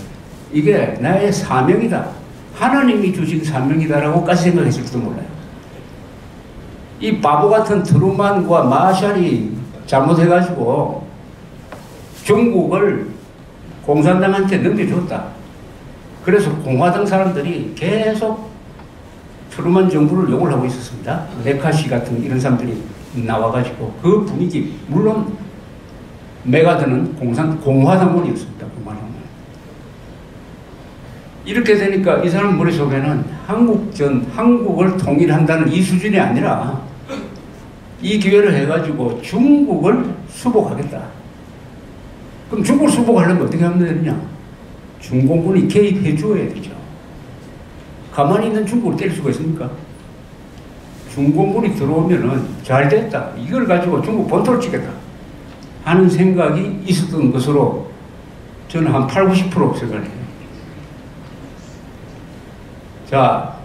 이게 나의 사명이다. 하나님이 주신 사명이다라고까지 생각했을지도 몰라요. 이 바보 같은 트루만과 마샬이 잘못해가지고 중국을 공산당한테 넘겨줬다. 그래서 공화당 사람들이 계속 트루만 정부를 욕을 하고 있었습니다. 메카시 같은 이런 사람들이 나와가지고 그 분위기, 물론 메가드는 공화당원이었습니다. 공화당원. 이렇게 되니까 이 사람 머릿속에는 한국을 통일한다는 이 수준이 아니라 이 기회를 해가지고 중국을 수복하겠다. 그럼 중국을 수복하려면 어떻게 하면 되느냐? 중공군이 개입해 줘야 되죠. 가만히 있는 중국을 때릴 수가 있습니까? 중공군이 들어오면은 잘 됐다. 이걸 가지고 중국 본토를 치겠다. 하는 생각이 있었던 것으로 저는 한 80, 90% 생각해요. 자,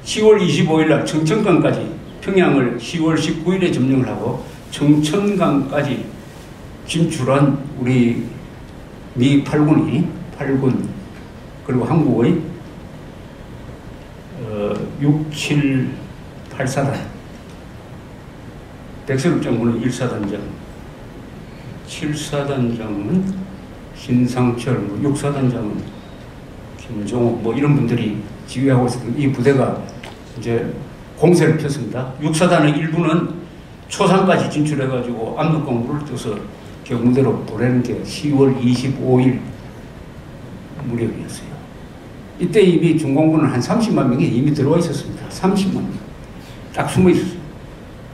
10월 25일 날 청천강까지 평양을 10월 19일에 점령을 하고 청천강까지 진출한 우리 미 8군 그리고 한국의 6, 7, 8사단 백설욱 장군은 1사단장 7사단장은 신상철 6사단장은 김종욱 이런 분들이 지휘하고 있었던 이 부대가 이제 공세를 폈습니다. 6사단의 일부는 초산까지 진출해가지고 압록강물을 떠서 경무대로 보내는 게 10월 25일 무렵이었어요. 이때 이미 중공군은 한 30만 명이 이미 들어와 있었습니다. 30만 명. 딱 숨어 있었어요.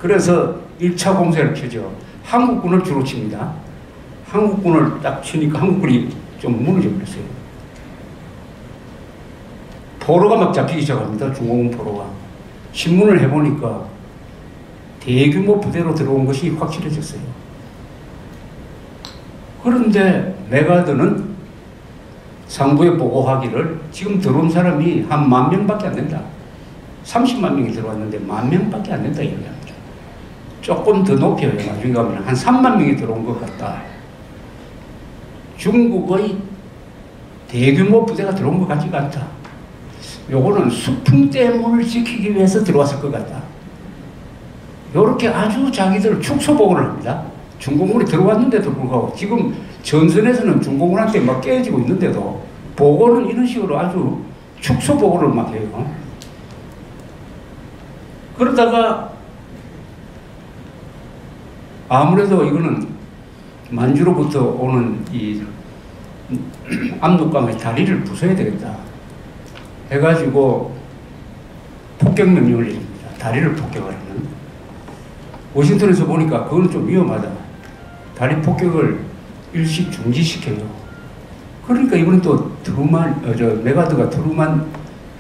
그래서 1차 공세를 펴죠. 한국군을 주로 칩니다. 한국군을 딱 치니까 한국군이 좀 무너져 버렸어요. 포로가 막 잡히기 시작합니다. 중공군 포로가. 신문을 해보니까 대규모 부대로 들어온 것이 확실해졌어요. 그런데 메가드는 상부에 보고하기를 지금 들어온 사람이 한 10,000명밖에 안 된다. 30만 명이 들어왔는데 10,000명밖에 안 된다 얘기합니다. 조금 더 높여요. 나중에 가면 한 3만 명이 들어온 것 같다. 중국의 대규모 부대가 들어온 것 같지가 않다. 요거는 수풍대문을 지키기 위해서 들어왔을 것 같다. 요렇게 아주 자기들 축소보고를 합니다. 중공군이 들어왔는데도 불구하고 지금 전선에서는 중공군한테 막 깨지고 있는데도 보고는 이런 식으로 아주 축소 보고를 막 해요. 그러다가 아무래도 이거는 만주로부터 오는 이 압록강의 다리를 부숴야 되겠다 해가지고 폭격 명령을 내립니다. 다리를 폭격하려는. 워싱턴에서 보니까 그건 좀 위험하다. 다리 폭격을 일시 중지시켜요. 그러니까 이번에 또 메가드가 트루만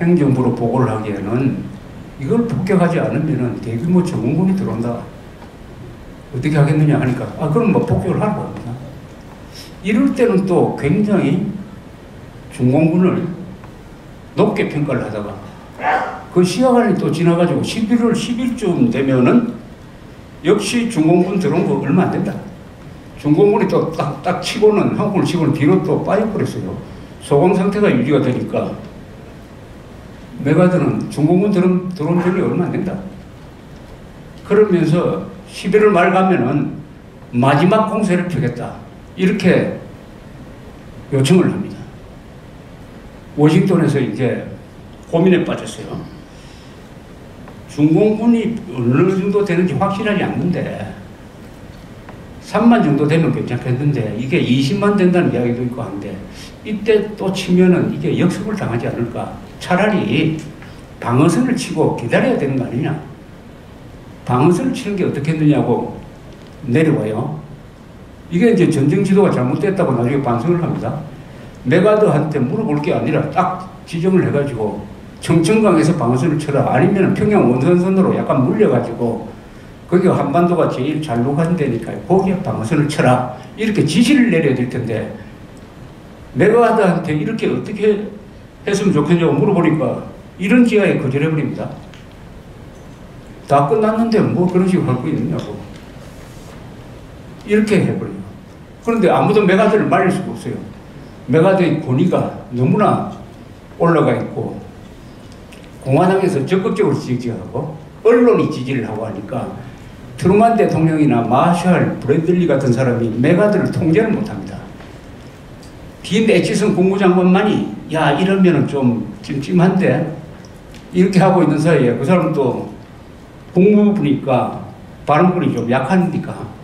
행정부로 보고를 하기에는 이걸 폭격하지 않으면 대규모 적응군이 들어온다. 어떻게 하겠느냐 하니까 그럼 뭐 폭격을 하라고 합니다. 이럴 때는 또 굉장히 중공군을 높게 평가를 하다가 그 시간이 또 지나가지고 11월 10일쯤 되면은 역시 중공군 들어온 거 얼마 안 된다. 중공군이 또 딱 치고는 한국을 치고는 뒤로 또 빠져버렸어요. 소강 상태가 유지가 되니까 메가드는 중공군 들어온 적이 얼마 안 된다. 그러면서 11월 말 가면은 마지막 공세를 펴겠다. 이렇게 요청을 합니다. 워싱턴에서 이제 고민에 빠졌어요. 중공군이 어느 정도 되는지 확실하지 않는데 3만 정도 되면 괜찮겠는데 이게 20만 된다는 이야기도 있고 한데 이때 또 치면은 이게 역습을 당하지 않을까. 차라리 방어선을 치고 기다려야 되는 거 아니냐. 방어선을 치는 게 어떻겠느냐고 내려와요. 이게 이제 전쟁 지도가 잘못됐다고 나중에 반성을 합니다. 메가드한테 물어볼 게 아니라 딱 지정을 해가지고 청천강에서 방어선을 쳐라. 아니면 평양 원선선으로 약간 물려가지고 거기가 한반도가 제일 잘 녹아는 데니까 거기에 방어선을 쳐라. 이렇게 지시를 내려야 될 텐데 메가드한테 이렇게 어떻게 했으면 좋겠냐고 물어보니까 이런 지하에 거절해버립니다. 다 끝났는데 뭐 그런 식으로 할 거 있느냐고. 이렇게 해버려요. 그런데 아무도 메가드를 말릴 수가 없어요. 메가드의 권위가 너무나 올라가 있고 공화당에서 적극적으로 지지하고 언론이 지지를 하고 하니까 트루만 대통령이나 마샬, 브래들리 같은 사람이 메가드를 통제를 못합니다. 딘 애치슨 국무장관만이 야 이러면은 좀 찜찜한데 이렇게 하고 있는 사이에 그 사람 또 국무부니까 발언권이 좀 약하니까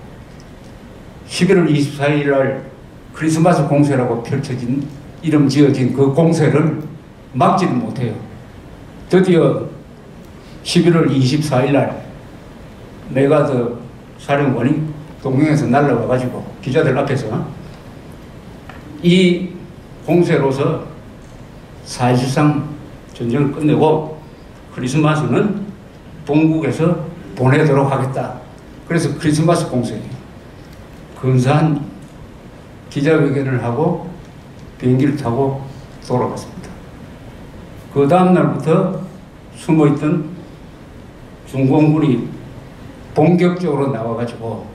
11월 24일 날 크리스마스 공세라고 펼쳐진 이름 지어진 그 공세를 막지는 못해요. 드디어 11월 24일 날 메가드 사령관이 동경에서 날라와가지고 기자들 앞에서 이 공세로서 사실상 전쟁을 끝내고 크리스마스는 본국에서 보내도록 하겠다. 그래서 크리스마스 공세예요. 근사한 기자회견을 하고 비행기를 타고 돌아갔습니다. 그 다음 날부터 숨어있던 중공군이 본격적으로 나와가지고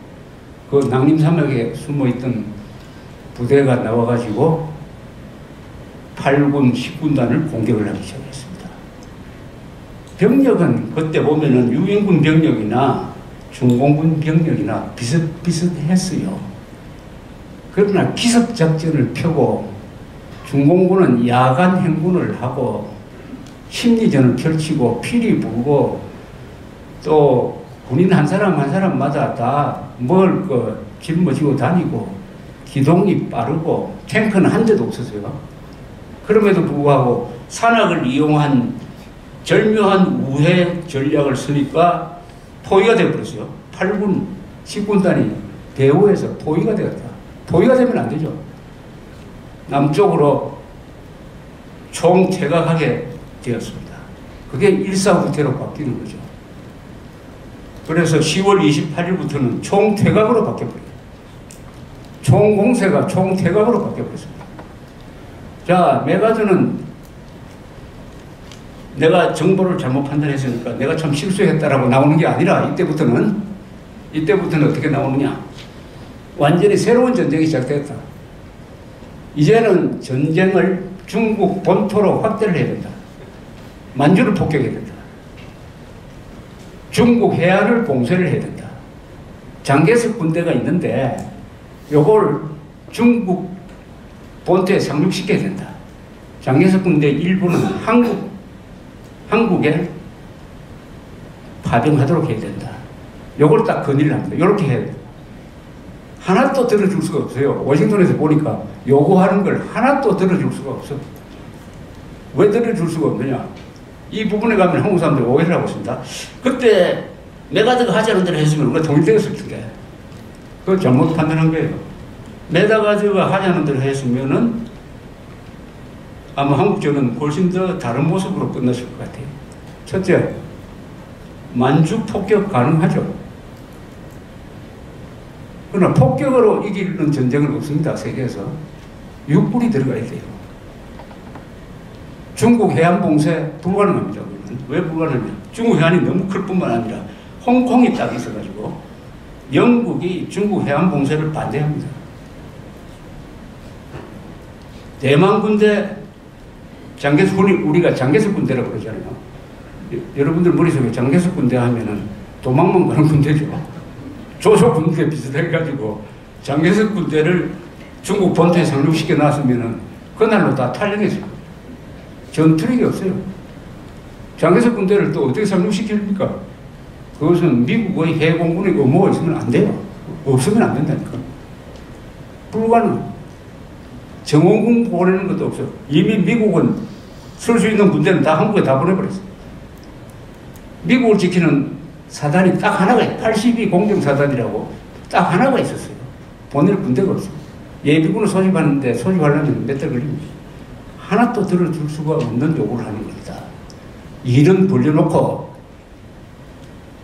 그 낭림사막에 숨어있던 부대가 나와가지고 8군, 10군단을 공격을 하기 시작했습니다. 병력은 그때 보면은 유엔군 병력이나 중공군 병력이나 비슷비슷했어요. 그러나 기습작전을 펴고 중공군은 야간 행군을 하고 심리전을 펼치고 피리 불고 또 군인 한 사람 한 사람마다 다 먹을 거 짊어지고 다니고 기동이 빠르고 탱크는 한 대도 없었어요. 그럼에도 불구하고 산악을 이용한 절묘한 우회 전략을 쓰니까 포위가 되어버렸어요. 8군, 10군단이 대우에서 포위가 되었다. 포위가 되면 안 되죠. 남쪽으로 총퇴각하게 되었습니다. 그게 일사후퇴로 바뀌는 거죠. 그래서 10월 28일부터는 총퇴각으로 바뀌어버려요. 총공세가 총퇴각으로 바뀌어버렸습니다. 자, 메가드는 내가 정보를 잘못 판단했으니까 내가 참 실수했다라고 나오는 게 아니라 이때부터는 어떻게 나오느냐. 완전히 새로운 전쟁이 시작됐다. 이제는 전쟁을 중국 본토로 확대를 해야 된다. 만주를 폭격해야 된다. 중국 해안을 봉쇄를 해야 된다. 장개석 군대가 있는데 요걸 중국 본토에 상륙시켜야 된다. 장개석 군대 일부는 한국에 파병하도록 해야 된다. 요걸 딱 건의를 합니다. 이렇게 해야 돼요. 하나도 들어줄 수가 없어요. 워싱턴에서 보니까 요구하는 걸 하나도 들어줄 수가 없어. 왜 들어줄 수가 없느냐? 이 부분에 가면 한국 사람들이 오해를 하고 있습니다. 그때 메가드가 하자는 대로 했으면 우리가 통일되었을 텐데. 그걸 잘못 판단한 거예요. 메가드가 하자는 대로 했으면은 아마 한국전은 훨씬 더 다른 모습으로 끝났을 것 같아요. 첫째, 만주 폭격 가능하죠. 그러나 폭격으로 이기는 전쟁은 없습니다. 세계에서. 육군이 들어가야 돼요. 중국 해안 봉쇄 불가능합니다. 왜 불가능하냐? 중국 해안이 너무 클 뿐만 아니라 홍콩이 딱 있어가지고 영국이 중국 해안 봉쇄를 반대합니다. 대만 군대 장개석, 우리가 장개석 군대라고 그러잖아요. 여러분들 머릿속에 장개석 군대 하면은 도망만 가는 군대죠. 조조 군대 비슷해가지고 장개석 군대를 중국 본토에 상륙시켜 놨으면은 그날로 다 탈령했어요. 전투력이 없어요. 장개석 군대를 또 어떻게 상륙시킵니까? 그것은 미국의 해공군의 의무가 있으면 안 돼요. 없으면 안 된다니까. 불가능. 정원군 보내는 것도 없어요. 이미 미국은 쓸 수 있는 군대는 다 한국에 다 보내버렸어요. 미국을 지키는 사단이 딱 하나가 있어요. 82 공정사단이라고 딱 하나가 있었어요. 보낼 군대가 없어요. 예비군을 소집하는데 소집하려면 몇 달 걸립니다. 하나도 들어줄 수가 없는 요구를 하는 겁니다. 일은 벌려놓고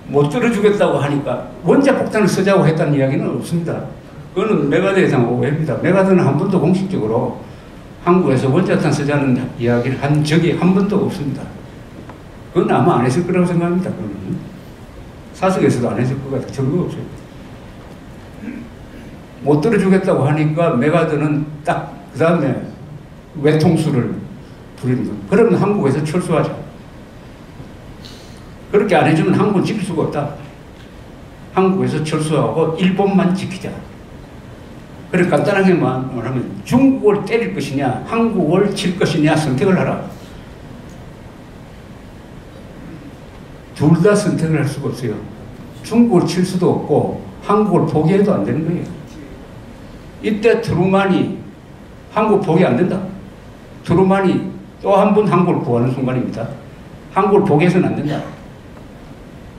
못 들어주겠다고 하니까 원자폭탄을 쓰자고 했다는 이야기는 없습니다. 그거는 메가드에 대한 오해입니다. 메가드는 한 번도 공식적으로 한국에서 원자탄 쓰자는 이야기를 한 적이 한 번도 없습니다. 그건 아마 안 했을 거라고 생각합니다. 그거는. 사석에서도 안 했을 것 같아요. 증거가 없어요. 못 들어주겠다고 하니까 메가드는 딱 그 다음에 외통수를 부리는 거예요. 그러면 한국에서 철수하자. 그렇게 안 해주면 한국은 지킬 수가 없다. 한국에서 철수하고 일본만 지키자. 그래 간단하게 말하면 중국을 때릴 것이냐 한국을 칠 것이냐 선택을 하라. 둘 다 선택을 할 수가 없어요. 중국을 칠 수도 없고 한국을 포기해도 안 되는 거예요. 이때 트루만이 한국 포기 안 된다. 트루만이 또 한 번 한국을 구하는 순간입니다. 한국을 포기해서는 안 된다.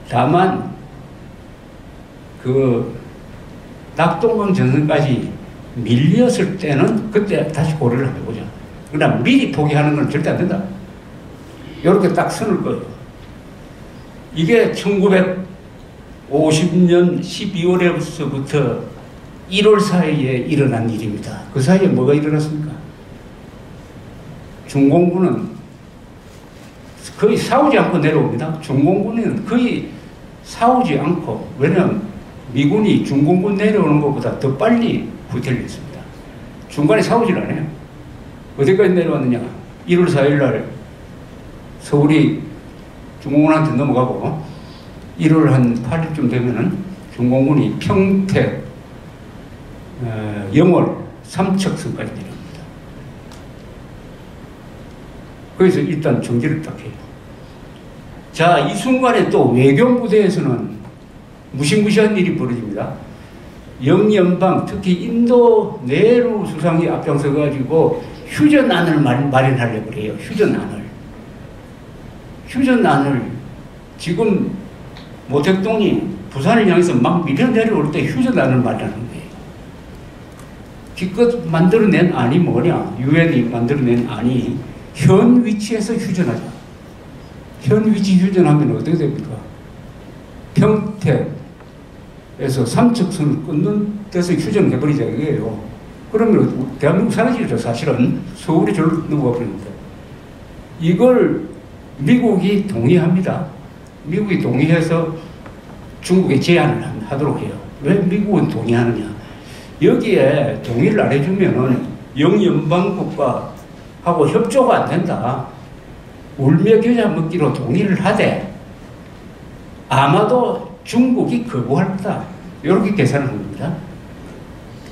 다만 그 낙동강 전선까지 밀렸을 때는 그때 다시 고려를 해보자. 그러나 미리 포기하는 건 절대 안 된다. 이렇게 딱 선을 꺼요. 이게 1950년 12월에서부터 1월 사이에 일어난 일입니다. 그 사이에 뭐가 일어났습니까? 중공군은 거의 싸우지 않고 내려옵니다. 중공군은 거의 싸우지 않고, 왜냐하면 미군이 중공군 내려오는 것보다 더 빨리 후퇴를 했습니다. 중간에 싸우질 않아요. 어디까지 내려왔느냐? 1월 4일 날 서울이 중공군한테 넘어가고 1월 한 8일쯤 되면은 중공군이 평택, 영월, 삼척선까지 내려옵니다. 거기서 일단 정지를 딱 해요. 자, 이 순간에 또 외교부대에서는 무시무시한 일이 벌어집니다. 영연방, 특히 인도 네루 수상이 앞장서가지고 휴전안을 마련하려고 그래요. 휴전안을 지금 모택동이 부산을 향해서 막 밀려 내려올 때 휴전안을 마련하는 거예요. 기껏 만들어낸 안이 뭐냐? 유엔이 만들어낸 안이 현 위치에서 휴전하자. 현 위치 휴전하면 어떻게 됩니까? 평택에서 삼척선을 끊는 데서 휴전해버리자 이거예요. 그러면 대한민국 사라지죠. 사실은 서울이 절로 넘어가 버리는데 이걸 미국이 동의합니다. 미국이 동의해서 중국에 제안을 하도록 해요. 왜 미국은 동의하느냐? 여기에 동의를 안 해주면은 영연방국가하고 협조가 안 된다. 울며 겨자 먹기로 동의를 하되 아마도 중국이 거부할 거다. 이렇게 계산을 합니다.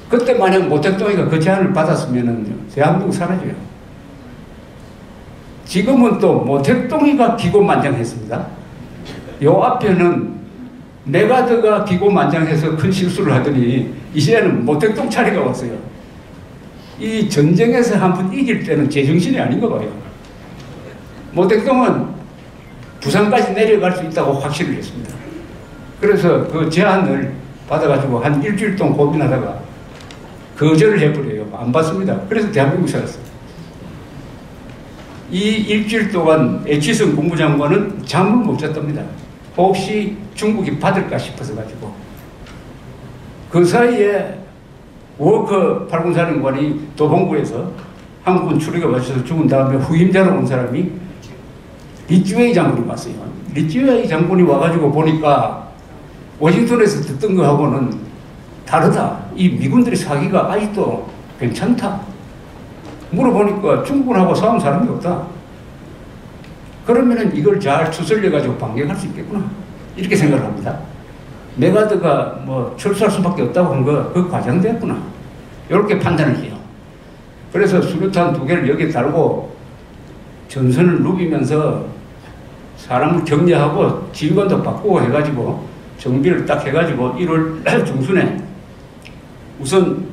그때 만약 모택동이가 그 제안을 받았으면은 대한민국 사라져요. 지금은 또 모택동이가 기고만장했습니다. 요 앞에는 메가드가 기고만장해서 큰 실수를 하더니 이제는 모택동 차례가 왔어요. 이 전쟁에서 한번 이길 때는 제정신이 아닌가 봐요. 모택동은 부산까지 내려갈 수 있다고 확신을 했습니다. 그래서 그 제안을 받아가지고 한 일주일 동안 고민하다가 거절을 해버려요. 안 받습니다. 그래서 대한민국 살았어요. 이 일주일 동안 에치슨 국무장관은 잠을 못 잤답니다. 혹시 중국이 받을까 싶어서 가지고. 그 사이에 워커 팔군사령관이 도봉구에서 한국군 추력에 맞춰서 죽은 다음에 후임자로 온 사람이 리쯔웨이 장군이 왔어요. 리쯔웨이 장군이 와가지고 보니까 워싱턴에서 듣던 거하고는 다르다. 이 미군들의 사기가 아직도 괜찮다. 물어보니까 중국하고 싸운 사람이 없다. 그러면은 이걸 잘 추설려가지고 반격할 수 있겠구나. 이렇게 생각을 합니다. 메가드가 뭐 철수할 수밖에 없다고 한 거, 그 과장됐구나. 이렇게 판단을 해요. 그래서 수류탄 2개를 여기에 달고 전선을 누비면서 사람을 격려하고 지휘관도 바꾸고 해가지고 정비를 딱 해가지고 1월 중순에 우선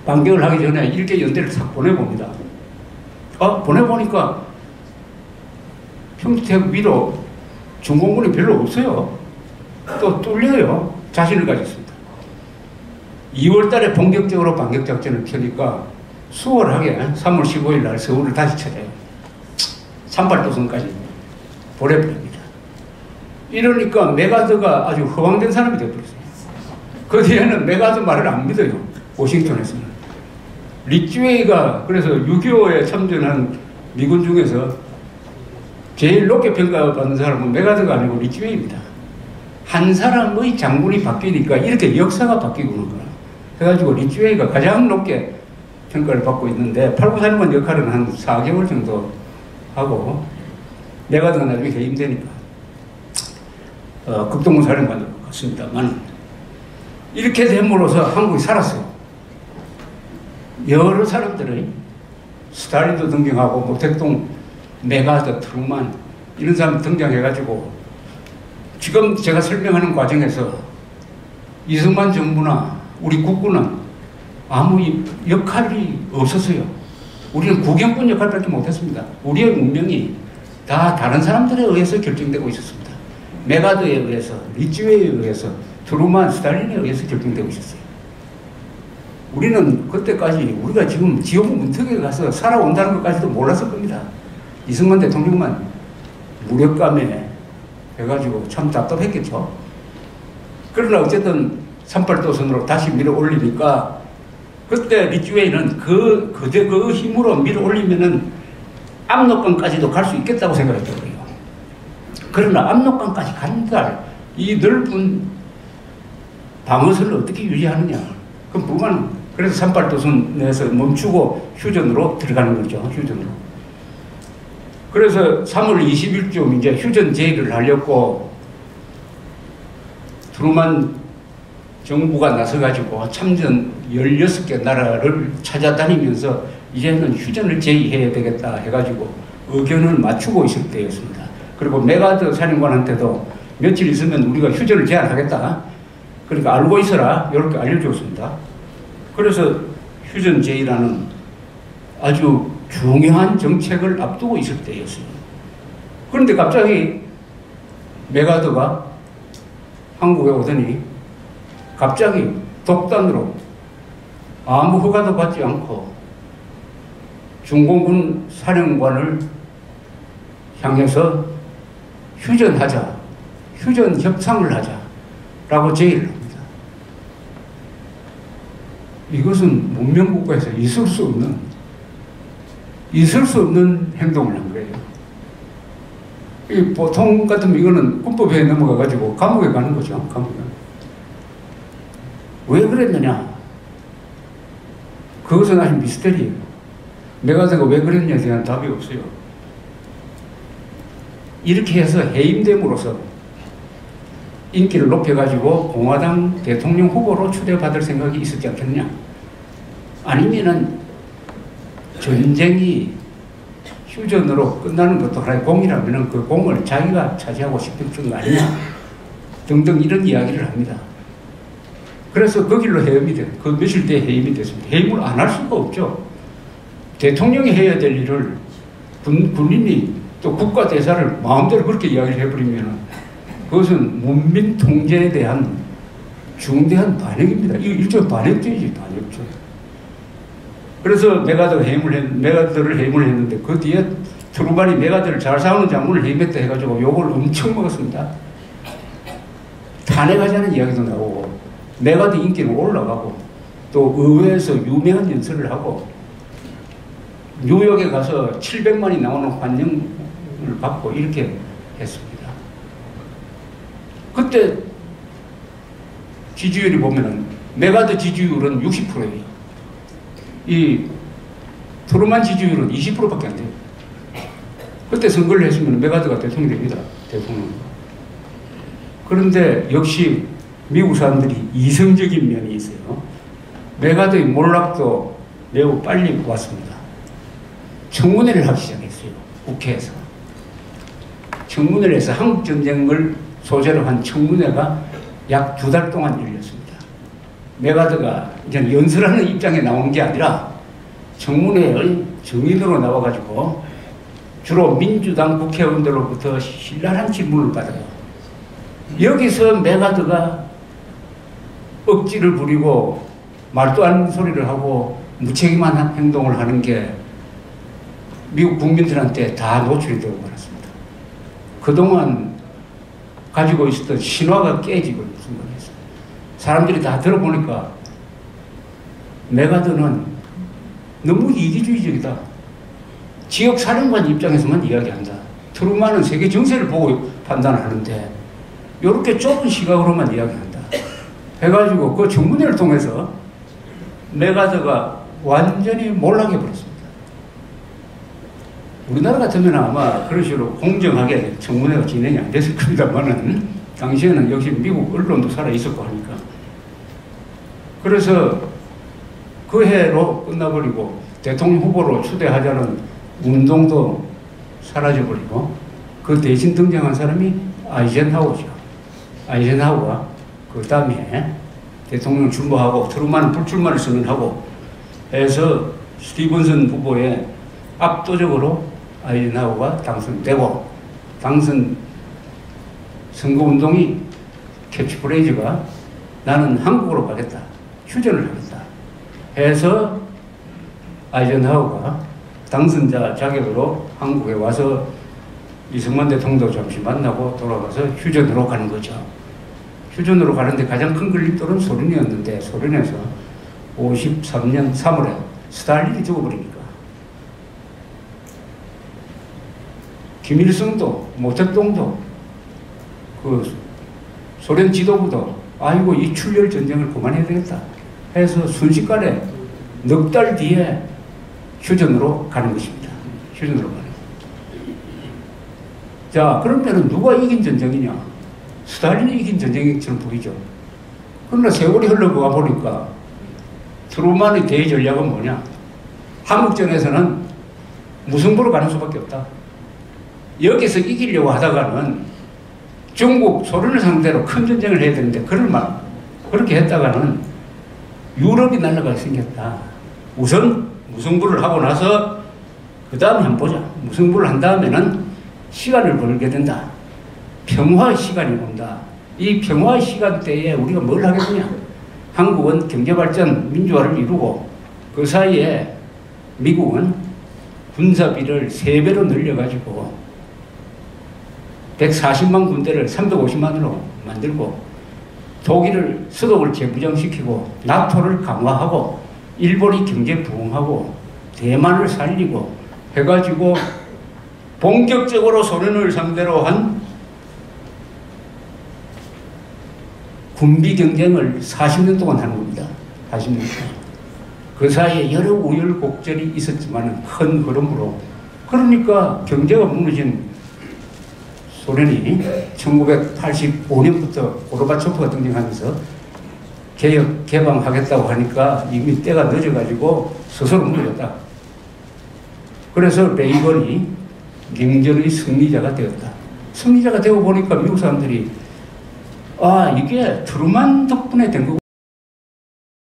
반격을 하기 전에 일개 연대를 싹 보내봅니다. 보내보니까 평택 위로 중공군이 별로 없어요. 또 뚫려요. 자신을 가졌습니다. 2월 달에 본격적으로 반격 작전을 펴니까 수월하게 3월 15일 날 서울을 다시 찾아요. 38도선까지 보내버립니다. 이러니까 메가드가 아주 허황된 사람이 되어버렸어요. 그 뒤에는 메가드 말을 안 믿어요. 워싱턴에서는. 리쯔웨이가 그래서 6.25에 참전한 미군 중에서 제일 높게 평가받는 사람은 메가드가 아니고 리쯔웨이입니다. 한 사람의 장군이 바뀌니까 이렇게 역사가 바뀌고 있는 거야. 그래가지고 리쯔웨이가 가장 높게 평가를 받고 있는데 893번 역할은 한 4개월 정도 하고 메가드가 나중에 해임되니까 극동군 사령관으로 갔습니다만 이렇게 됨으로써 한국이 살았어요. 여러 사람들의 스탈린도 등장하고 모택동, 메가드, 트루만 이런 사람 등장해가지고 지금 제가 설명하는 과정에서 이승만 정부나 우리 국군은 아무 역할이 없었어요. 우리는 구경꾼 역할밖에 못했습니다. 우리의 운명이 다 다른 사람들에 의해서 결정되고 있었습니다. 메가드에 의해서, 리쯔웨이에 의해서, 트루만, 스탈린에 의해서 결정되고 있었어요. 우리는 그때까지 우리가 지금 지옥 문턱에 가서 살아온다는 것까지도 몰랐을 겁니다. 이승만 대통령만 무력감에 해가지고 참 답답했겠죠. 그러나 어쨌든 38도선으로 다시 밀어 올리니까 그때 리쯔웨이는 그 힘으로 밀어 올리면은 압록강까지도 갈 수 있겠다고 생각했던 거예요. 그러나 압록강까지 간다. 이 넓은 방어선을 어떻게 유지하느냐. 그럼 불가능. 그래서 38도선 내에서 멈추고 휴전으로 들어가는 거죠. 휴전으로. 그래서 3월 20일쯤 이제 휴전 제의를 하려고 트루만 정부가 나서가지고 참전 16개 나라를 찾아다니면서 이제는 휴전을 제의해야 되겠다 해가지고 의견을 맞추고 있을 때였습니다. 그리고 메가드 사령관한테도 며칠 있으면 우리가 휴전을 제안하겠다. 그러니까 알고 있어라. 이렇게 알려줬습니다. 그래서 휴전 제의라는 아주 중요한 정책을 앞두고 있을 때였어요. 그런데 갑자기 메가드가 한국에 오더니 갑자기 독단으로 아무 허가도 받지 않고 중공군 사령관을 향해서 휴전하자, 휴전 협상을 하자라고 제의를 합니다. 이것은 문명국가에서 있을 수 없는 행동을 한 거예요. 이 보통 같으면 이거는 군법에 넘어가가지고 감옥에 가는 거죠. 감옥에. 왜 그랬느냐? 그것은 아주 미스터리예요. 메가드가 왜 그랬냐에 대한 답이 없어요. 이렇게 해서 해임됨으로써 인기를 높여가지고 공화당 대통령 후보로 추대받을 생각이 있었지 않겠냐? 아니면은 전쟁이 휴전으로 끝나는 것도 하나의 공이라면 그 공을 자기가 차지하고 싶었던 거 아니냐 등등 이런 이야기를 합니다. 그래서 그 길로 해임이 돼. 그 며칠 뒤에 해임이 됐습니다. 해임을 안 할 수가 없죠. 대통령이 해야 될 일을 군인이 또 국가 대사를 마음대로 그렇게 이야기를 해버리면 그것은 문민 통제에 대한 중대한 반역입니다. 이거 일종의 반역죄이지, 반역죄. 그래서 메가드를 해임을 했는데 그 뒤에 트루만이 메가드를 잘 싸우는 장군을 해임했다 해가지고 욕을 엄청 먹었습니다. 탄핵하자는 이야기도 나오고 메가드 인기는 올라가고 또 의회에서 유명한 연설을 하고 뉴욕에 가서 700만이 나오는 환영을 받고 이렇게 했습니다. 그때 지지율이 보면은 메가드 지지율은 60%예요. 이 트루만 지지율은 20%밖에 안 돼요. 그때 선거를 했으면 메가드가 대통령이 됩니다. 대통령. 그런데 역시 미국 사람들이 이성적인 면이 있어요. 메가드의 몰락도 매우 빨리 왔습니다. 청문회를 하기 시작했어요. 국회에서. 청문회를 해서 한국전쟁을 소재로 한 청문회가 약 2달 동안 열렸습니다. 메가드가 이제 연설하는 입장에 나온 게 아니라 청문회의 증인으로 나와가지고 주로 민주당 국회의원들로부터 신랄한 질문을 받아요. 여기서 메가드가 억지를 부리고 말도 안 되는 소리를 하고 무책임한 행동을 하는 게 미국 국민들한테 다 노출이 되고 말았습니다. 그동안 가지고 있었던 신화가 깨지고 무슨 말이었어요. 사람들이 다 들어보니까 메가드는 너무 이기주의적이다. 지역 사령관 입장에서만 이야기한다. 트루만은 세계 정세를 보고 판단하는데 이렇게 좁은 시각으로만 이야기한다. 해가지고 그 청문회를 통해서 메가드가 완전히 몰락해버렸습니다. 우리나라 같으면 아마 그런 식으로 공정하게 청문회가 진행이 안 됐을 겁니다만은 당시에는 역시 미국 언론도 살아있었고 하니까. 그래서 그 해로 끝나버리고 대통령 후보로 추대하자는 운동도 사라져버리고 그 대신 등장한 사람이 아이젠하워죠. 아이젠하워가 그 다음에 대통령 출마하고 트루만은 불출마를 선언하고 해서 스티븐슨 후보에 압도적으로 아이젠하워가 당선되고 당선 선거운동이 캐치프레이즈가 나는 한국으로 가겠다. 휴전을 하겠다. 해서 아이젠하워가 당선자 자격으로 한국에 와서 이승만 대통령도 잠시 만나고 돌아가서 휴전으로 가는 거죠. 휴전으로 가는데 가장 큰 걸림돌은 소련이었는데 소련에서 53년 3월에 스탈린이 죽어버리니까 김일성도 모택동도 그 소련 지도부도 아이고 이 출혈 전쟁을 그만해야 되겠다 해서 순식간에 넉 달 뒤에 휴전으로 가는 것입니다. 휴전으로 가는. 자, 그러면은 누가 이긴 전쟁이냐? 스탈린이 이긴 전쟁처럼 보이죠. 그러나 세월이 흘러가 보니까 트루만의 대전략은 뭐냐? 한국전에서는 무승부로 가는 수밖에 없다. 여기서 이기려고 하다가는 중국, 소련을 상대로 큰 전쟁을 해야 되는데 그렇게 했다가는 유럽이 날아갈 생겼다. 우선 무승부를 하고 나서 그 다음에 한번 보자. 무승부를 한 다음에는 시간을 벌게 된다. 평화의 시간이 온다. 이 평화의 시간대에 우리가 뭘 하겠느냐? 한국은 경제발전, 민주화를 이루고 그 사이에 미국은 군사비를 3배로 늘려가지고 140만 군대를 350만으로 만들고 독일을 수도를 재무장시키고 나토를 강화하고 일본이 경제 부흥하고 대만을 살리고 해가지고 본격적으로 소련을 상대로 한 군비 경쟁을 40년 동안 하는 겁니다. 40년 동안. 그 사이에 여러 우여곡절이 있었지만 큰 흐름으로 그러니까 경제가 무너진 소련이 1985년부터 고르바초프가 등장하면서 개혁, 개방하겠다고 하니까 이미 때가 늦어가지고 스스로 무너졌다. 그래서 레이건이 냉전의 승리자가 되었다. 승리자가 되고 보니까 미국 사람들이 아, 이게 트루만 덕분에 된 거고,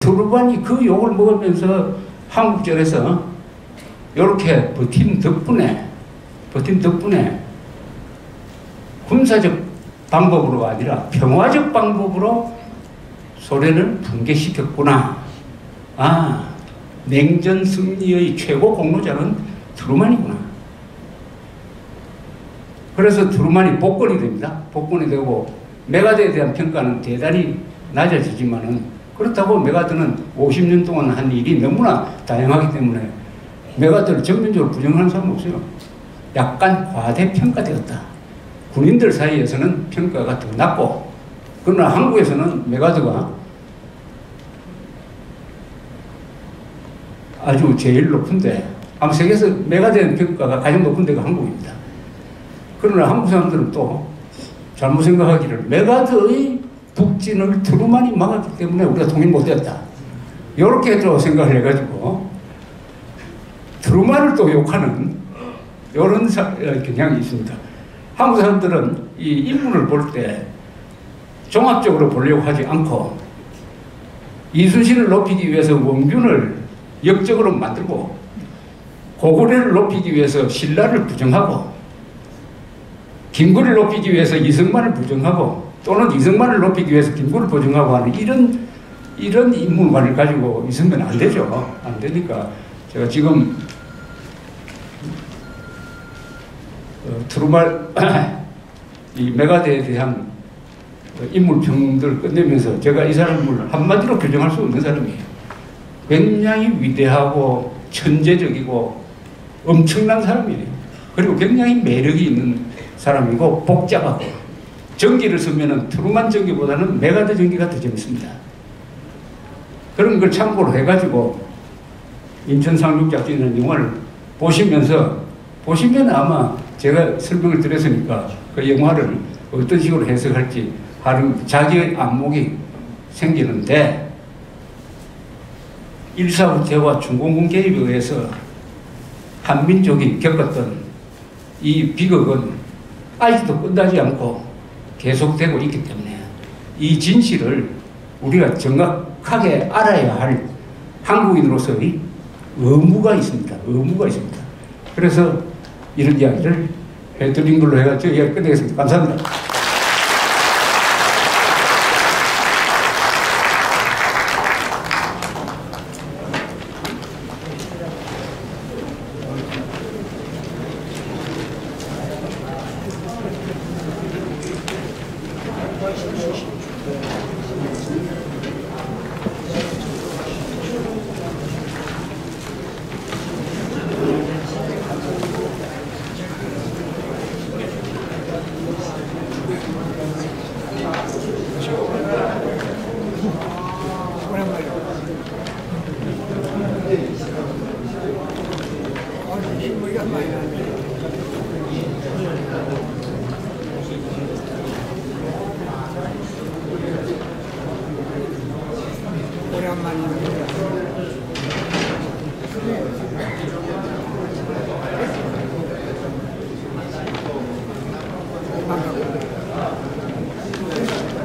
트루만이 그 욕을 먹으면서 한국전에서 이렇게 버틴 덕분에 군사적 방법으로가 아니라 평화적 방법으로 소련을 붕괴시켰구나. 아, 냉전 승리의 최고 공로자는 트루만이구나. 그래서 트루만이 복권이 됩니다. 복권이 되고 메가드에 대한 평가는 대단히 낮아지지만은 그렇다고 메가드는 50년 동안 한 일이 너무나 다양하기 때문에 메가드를 전면적으로 부정하는 사람은 없어요. 약간 과대평가되었다. 군인들 사이에서는 평가가 더 낮고, 그러나 한국에서는 메가드가 아주 제일 높은데, 아마 세계에서 메가드의 평가가 가장 높은 데가 한국입니다. 그러나 한국 사람들은 또 잘못 생각하기를 메가드의 북진을 트루만이 막았기 때문에 우리가 통일 못했다. 이렇게 또 생각을 해가지고 트루만을 또 욕하는 이런 경향이 있습니다. 한국 사람들은 이 인물을 볼 때 종합적으로 보려고 하지 않고 이순신을 높이기 위해서 원균을 역적으로 만들고 고구려를 높이기 위해서 신라를 부정하고 김구를 높이기 위해서 이승만을 부정하고 또는 이승만을 높이기 위해서 김구를 부정하고 하는 이런 인물관을 가지고 있으면 안 되죠. 안 되니까 제가 지금 트루만 이 메가드에 대한 인물평들을 끝내면서 제가 이 사람을 한마디로 규정할 수 없는 사람이에요. 굉장히 위대하고 천재적이고 엄청난 사람이에요. 그리고 굉장히 매력이 있는 사람이고 복잡하고 전기를 쓰면은 트루만 전기보다는 메가드 전기가 더 재밌습니다. 그런 걸 참고로 해가지고 인천 상륙작전이라는 영화를 보시면 아마 제가 설명을 드렸으니까 그 영화를 어떤 식으로 해석할지 하는 자기의 안목이 생기는데 1.4 후퇴와 중공군 개입에 의해서 한민족이 겪었던 이 비극은 아직도 끝나지 않고 계속되고 있기 때문에 이 진실을 우리가 정확하게 알아야 할 한국인으로서의 의무가 있습니다. 그래서 이런 이야기를 해드린 걸로 해가지고 이야기 끝내겠습니다. 감사합니다.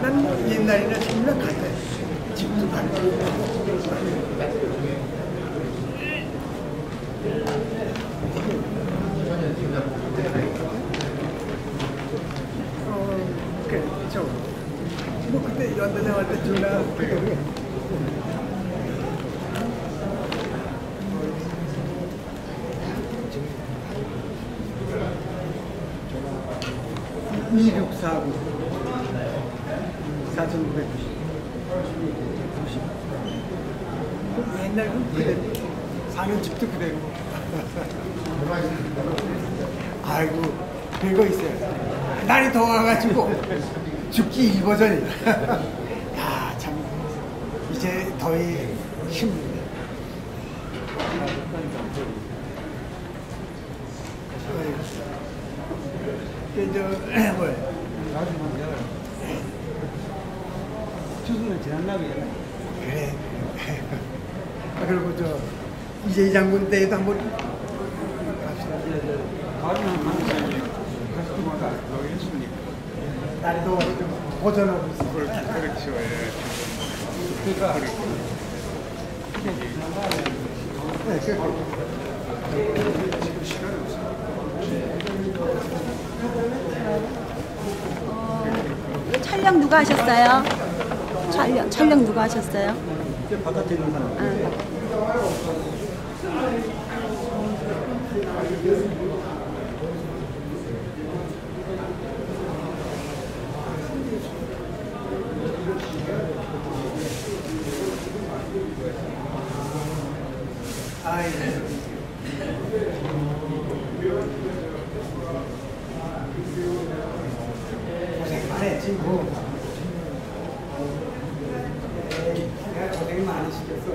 난 옛날에는 정말 갔다 집도 가고 그렇죠. 뭐 그때 연대장 할 때 전화 그게 2649 4990 옛날에는 그대로 사는 집도 그대로 아이고 별거 있어요. 날이 더워가지고 죽기 일버전이다. 야, 참 이제 더위 힘듭니다. 뭐야? 추수는 지났나고요? 그래. 그리고 이재희 장군 때에도 한번 가능한 가능성이 가스마다 했으니까. 날도 보존하고 있어요. 그렇죠. 예. 그러니까 네, 지금 시간이 없어요. 촬영 누가 하셨어요? 촬영 누가 하셨어요? 이제 바깥에 있는 사람. 고생 많이 했지 뭐. 내가 고생 많이 시켰어.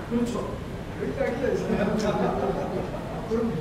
그렇죠. 여기까지 있어요. 그럼